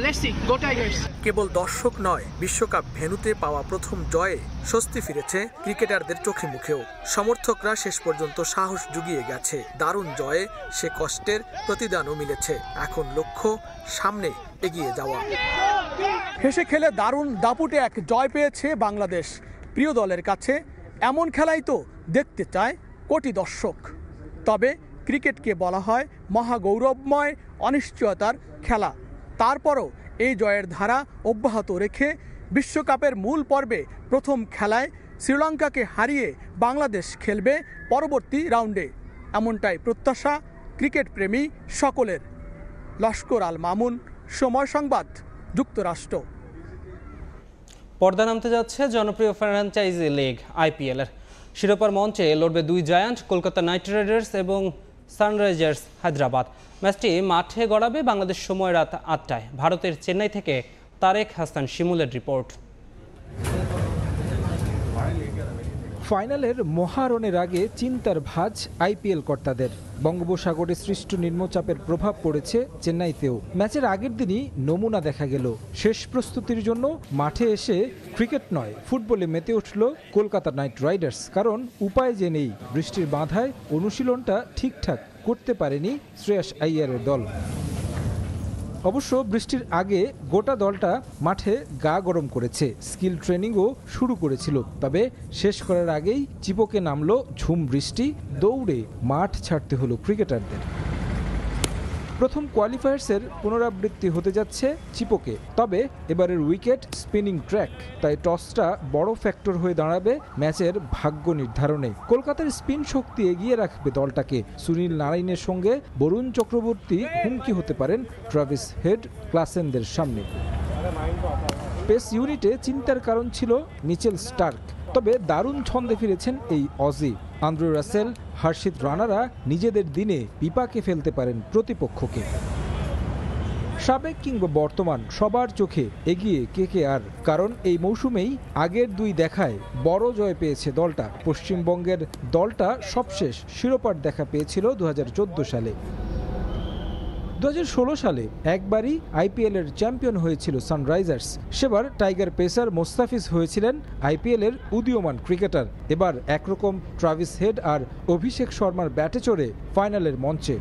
S13: Let's see, go tigers.
S12: কেবল দর্শক নয়, বিশ্বকাপ ভেন্যুতে পাওয়া প্রথম জয়ে স্বস্তি ফিরেছে ক্রিকেটারদের চোখে মুখেও। সমর্থকরা শেষ পর্যন্ত সাহস জুগিয়ে গেছে। দারুণ জয়ে সে কষ্টের প্রতিদানও মিলেছে। এখন লক্ষ্য সামনে এগিয়ে যাওয়া।
S21: হেসে খেলে দারুণ দাপুটে এক জয় পেয়েছে বাংলাদেশ। প্রিয় দলের কাছে এমন খেলাই তো দেখতে চায় কোটি দর্শক। তবে ক্রিকেটকে বলা হয় মহাগৌরবময় অনিশ্চয়তার খেলা। তারপরও এই জয়ের ধারা অব্যাহত রেখে বিশ্বকাপের মূল পর্বে প্রথম খেলায় শ্রীলঙ্কাকে হারিয়ে বাংলাদেশ খেলবে পরবর্তী রাউন্ডে, এমনটাই প্রত্যাশা ক্রিকেট প্রেমী সকলের। লস্কর আল মামুন, সময় সংবাদ, যুক্তরাষ্ট্র।
S1: পর্দা নামতে যাচ্ছে জনপ্রিয় ফ্র্যাঞ্চাইজি লিগ আইপিএলের। শিরোপার মঞ্চে লড়বে দুই জায়ান্ট, কলকাতা নাইট রাইডার্স এবং সানরাইজার্স হায়দ্রাবাদ। ম্যাচটি মাঠে গড়াবে বাংলাদেশ সময় রাত ৮টায়। ভারতের চেন্নাই থেকে তারেক হাসান শিমুলের রিপোর্ট।
S6: ফাইনালের মহারণের আগে চিন্তার ভাঁজ আইপিএল কর্তাদের। বঙ্গোপসাগরে সৃষ্ট নিম্নচাপের প্রভাব পড়েছে চেন্নাইতেও। ম্যাচের আগের দিনই নমুনা দেখা গেল। শেষ প্রস্তুতির জন্য মাঠে এসে ক্রিকেট নয়, ফুটবলে মেতে উঠল কলকাতা নাইট রাইডার্স। কারণ উপায় যে নেই, বৃষ্টির বাধায় অনুশীলনটা ঠিকঠাক করতে পারেনি শ্রেয়াস আইয়ারের দল। অবশ্য বৃষ্টির আগে গোটা দলটা মাঠে গা গরম করেছে, স্কিল ট্রেনিংও শুরু করেছিল। তবে শেষ করার আগেই চিপোকে নামলো ঝুম বৃষ্টি, দৌড়ে মাঠ ছাড়তে হলো ক্রিকেটারদের। প্রথম কোয়ালিফায়ার্সের পুনরাবৃত্তি হতে যাচ্ছে চিপোকে। তবে এবারের উইকেট স্পিনিং ট্র্যাক, তাই টসটা বড় ফ্যাক্টর হয়ে দাঁড়াবে ম্যাচের ভাগ্য নির্ধারণে। কলকাতার স্পিন শক্তি এগিয়ে রাখবে দলটাকে। সুনীল নারাইনের সঙ্গে বরুণ চক্রবর্তী হুমকি হতে পারেন ট্রাভিস হেড, ক্লাসেনদের সামনে। পেস ইউনিটে চিন্তার কারণ ছিল মিচেল স্টার্ক, তবে দারুণ ছন্দে ফিরেছেন এই অজি। আন্দ্রে রাসেল, হর্ষিত রানারা নিজেদের দিনে পিপাকে ফেলতে পারেন প্রতিপক্ষকে। সাবেক কিংবা বর্তমান সবার চোখে এগিয়ে কেকেআর, কারণ এই মৌসুমেই আগের দুই দেখায় বড় জয় পেয়েছে দলটা। পশ্চিমবঙ্গের দলটা সবশেষ শিরোপার দেখা পেয়েছিল 2014 সালে। 2016 সালে একবারই আইপিএলের চ্যাম্পিয়ন হয়েছিল সানরাইজার্স। সেবার টাইগার পেসার মোস্তাফিজ হয়েছিলেন আইপিএলের উদীয়মান ক্রিকেটার। এবার একরকম ট্রাভিস হেড আর অভিষেক শর্মার ব্যাটে চড়ে ফাইনালের মঞ্চে।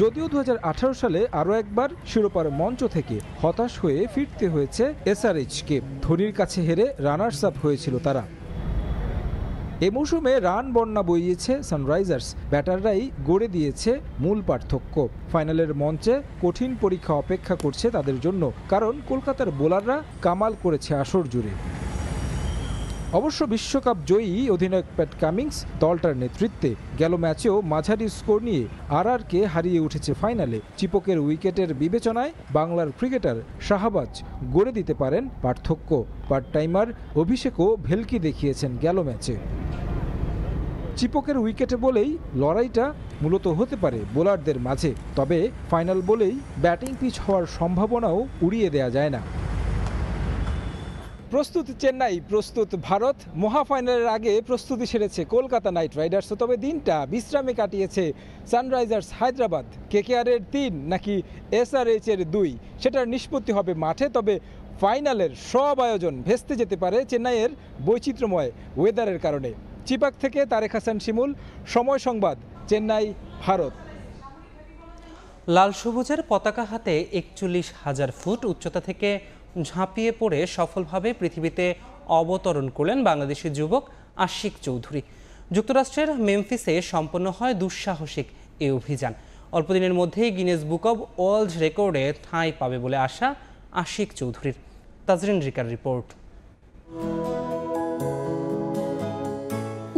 S6: যদিও 2018 সালে আরও একবার শিরোপার মঞ্চ থেকে হতাশ হয়ে ফিরতে হয়েছে এসআরএইচকে। ধোনির কাছে হেরে রানার্স আপ হয়েছিল তারা। এ মৌসুমে রান বন্যা বইয়েছে সানরাইজার্স, ব্যাটাররাই গড়ে দিয়েছে মূল পার্থক্য। ফাইনালের মঞ্চে কঠিন পরীক্ষা অপেক্ষা করছে তাদের জন্য, কারণ কলকাতার বোলাররা কামাল করেছে আসর জুড়ে। অবশ্য বিশ্বকাপ জয়ী অধিনায়ক প্যাট কামিন্স দলটার নেতৃত্বে গেল ম্যাচেও মাঝারি স্কোর নিয়ে আরআরকে হারিয়ে উঠেছে ফাইনালে। চিপকের উইকেটের বিবেচনায় বাংলার ক্রিকেটার শাহবাজ গড়ে দিতে পারেন পার্থক্য। পার্ট টাইমার অভিষেকও ভেলকি দেখিয়েছেন গেল ম্যাচে। চিপকের উইকেটে বলেই লড়াইটা মূলত হতে পারে বোলারদের মাঝে, তবে ফাইনাল বলেই ব্যাটিং পিচ হওয়ার সম্ভাবনাও উড়িয়ে দেয়া যায় না। প্রস্তুত চেন্নাই, প্রস্তুত ভারত। মহাফাইনালের আগে প্রস্তুতি সেরেছে কলকাতা নাইট রাইডার্স। তবে দিনটা বিশ্রামে কাটিয়েছে সানরাইজার্স হায়দ্রাবাদ। কেকেআরের 3 নাকি এসআরএইচের 2, সেটার নিষ্পত্তি হবে মাঠে। তবে ফাইনালের সব আয়োজন ভেস্তে যেতে পারে চেন্নাইয়ের বৈচিত্র্যময় ওয়েদারের কারণে। চিপাক থেকে তারেক হাসান শিমুল, সময় সংবাদ, চেন্নাই, ভারত।
S1: লাল সবুজের পতাকা হাতে 41,000 ফুট উচ্চতা থেকে ঝাঁপিয়ে পড়ে সফলভাবে পৃথিবীতে অবতরণ করলেন বাংলাদেশি যুবক আশিক চৌধুরী। যুক্তরাষ্ট্রের মেমফিসে সম্পন্ন হয় দুঃসাহসিক এই অভিযান। অল্পদিনের মধ্যেই গিনেস বুক অব ওয়ার্ল্ড রেকর্ডে ঠাঁই পাবে বলে আশা আশিক চৌধুরীর। Tazreen recur report.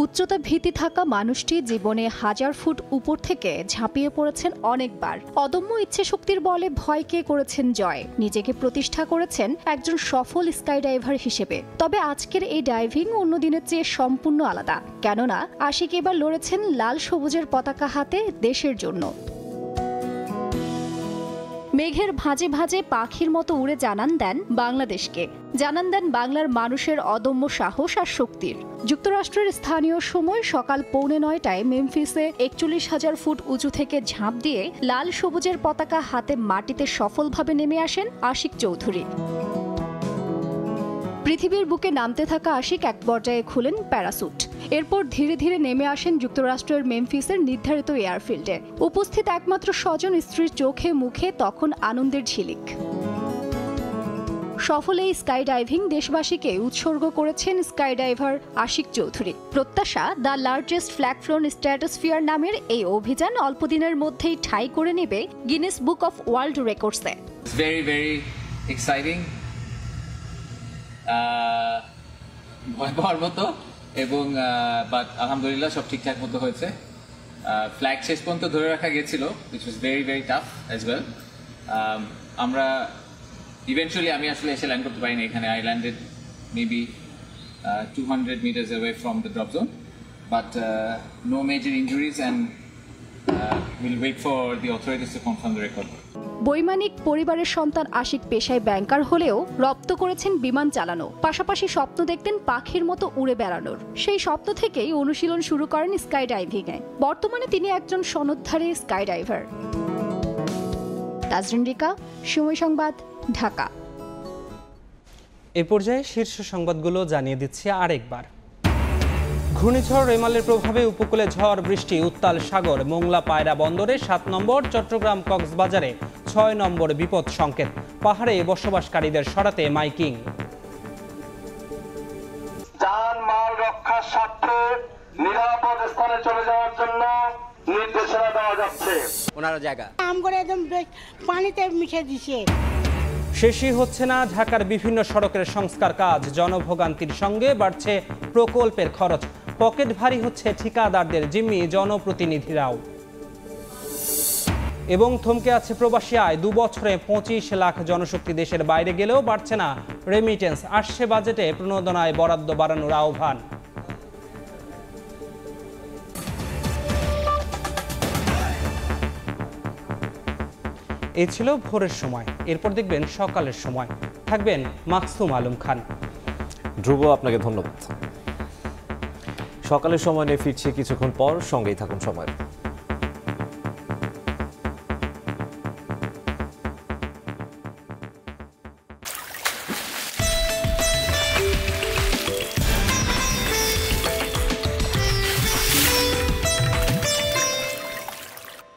S16: উচ্চতা ভীতি থাকা মানুষটি জীবনে 1000 ফুট উপর থেকে ঝাঁপিয়ে পড়েছেন অনেকবার। অদম্য ইচ্ছে শক্তির বলে ভয়কে করেছেন জয়। নিজেকে প্রতিষ্ঠা করেছেন একজন সফল স্কাইডাইভার হিসেবে। তবে আজকের এই ডাইভিং অন্য দিনের চেয়ে সম্পূর্ণ আলাদা, কেননা আশিক এবার লড়েছেন লাল সবুজের পতাকা হাতে দেশের জন্য। মেঘের ভাঁজে ভাঁজে পাখির মতো উড়ে জানান দেন বাংলাদেশকে, জানান দেন বাংলার মানুষের অদম্য সাহস আর শক্তির। যুক্তরাষ্ট্রের স্থানীয় সময় সকাল 8:45টায় মেমফিসে 41,000 ফুট উঁচু থেকে ঝাঁপ দিয়ে লাল সবুজের পতাকা হাতে মাটিতে সফলভাবে নেমে আসেন আশিক চৌধুরী। পৃথিবীর বুকে নামতে থাকা আশিক এক পর্যায়ে খুলেন প্যারাসুট। এরপর ধীরে ধীরে নেমে আসেন যুক্তরাষ্ট্রের মেমফিসের নির্ধারিত এয়ারফিল্ডে। উপস্থিত একমাত্র স্বজন স্ত্রীর চোখে মুখে তখন আনন্দের ঝিলিক। সফল এই স্কাই ডাইভিং দেশবাসীকে উৎসর্গ করেছেন স্কাইডাইভার আশিক চৌধুরী। প্রত্যাশা, the largest flag flown stratosphere নামের এই অভিযান অল্প দিনের মধ্যেই ঠাঁই করে নেবে গিনেস বুক অফ ওয়ার্ল্ড রেকর্ডসে।
S18: ভেরি ভেরি এক্সাইটিং, ভয় পাওয়ার মতো, এবং বাট আলহামদুলিল্লাহ সব ঠিকঠাক মতো হয়েছে। ফ্ল্যাগ শেষ পর্যন্ত ধরে রাখা গেছিল, which was very very tough as well. আমরা ইভেন্চুয়ালি আমি আসলে এসে ল্যান্ড করতে পারিনি এখানে। I landed maybe 200 meters away from the drop zone, but no major injuries, and we'll wait for the authorities to confirm the record.
S16: বৈমানিক পরিবারের সন্তান আশিক পেশায় ব্যাংকার হলেও রপ্ত করেছেন বিমান চালানো, পাশাপাশি স্বপ্ন দেখতেন পাখির মতো উড়ে বেড়ানোর। সেই স্বপ্ন থেকেই অনুশীলন শুরু করেন স্কাই ডাইভিংয়ে। বর্তমানে তিনি একজন সনদধারী স্কাই ডাইভার। তাজরিন রিকা, সময় সংবাদ, ঢাকা।
S1: এ পর্যায়ে শীর্ষ সংবাদগুলো জানিয়ে দিচ্ছি আরেকবার। ঘূর্ণিঝড় রেমালের প্রভাবে উপকূলে ঝড় বৃষ্টি, উত্তাল সাগর, মোংলা পায়রা বন্দরে 7 নম্বর, চট্টগ্রাম কক্সবাজারে 6 নম্বর বিপদ সংকেত। পাহাড়ে বসবাসকারীদের সরাতে মাইকিং।
S2: জানমাল রক্ষার স্বার্থে নিরাপদ স্থানে চলে যাওয়ার জন্য নির্দেশনা দেওয়া যাচ্ছে।
S3: ওনার জায়গা
S19: আমগরে একদম পানিতে মিশে দিছে।
S1: শেষই হচ্ছে না ঢাকার বিভিন্ন সড়কের সংস্কার কাজ, জনভোগান্তির সঙ্গে বাড়ছে প্রকল্পের খরচ, পকেট ভারী হচ্ছে ঠিকাদারদের জিম্মি জনপ্রতিনিধিরাও। এবং থমকে আছে প্রবাসী আয়, 2 বছরে 25 লাখ জনশক্তি দেশের বাইরে গেলেও বাড়ছে না রেমিটেন্স, আসছে বাজেটে প্রণোদনায় বরাদ্দ বাড়ানোর আহ্বান। এই ছিল ভোরের সময়, এরপর দেখবেন সকালের সময়, থাকবেন মাকসুম আলম খান।
S20: ধ্রুব, আপনাকে ধন্যবাদ। সকালের সময় নিয়ে ফিরছি কিছুক্ষণ পর, সঙ্গেই থাকুন সময়।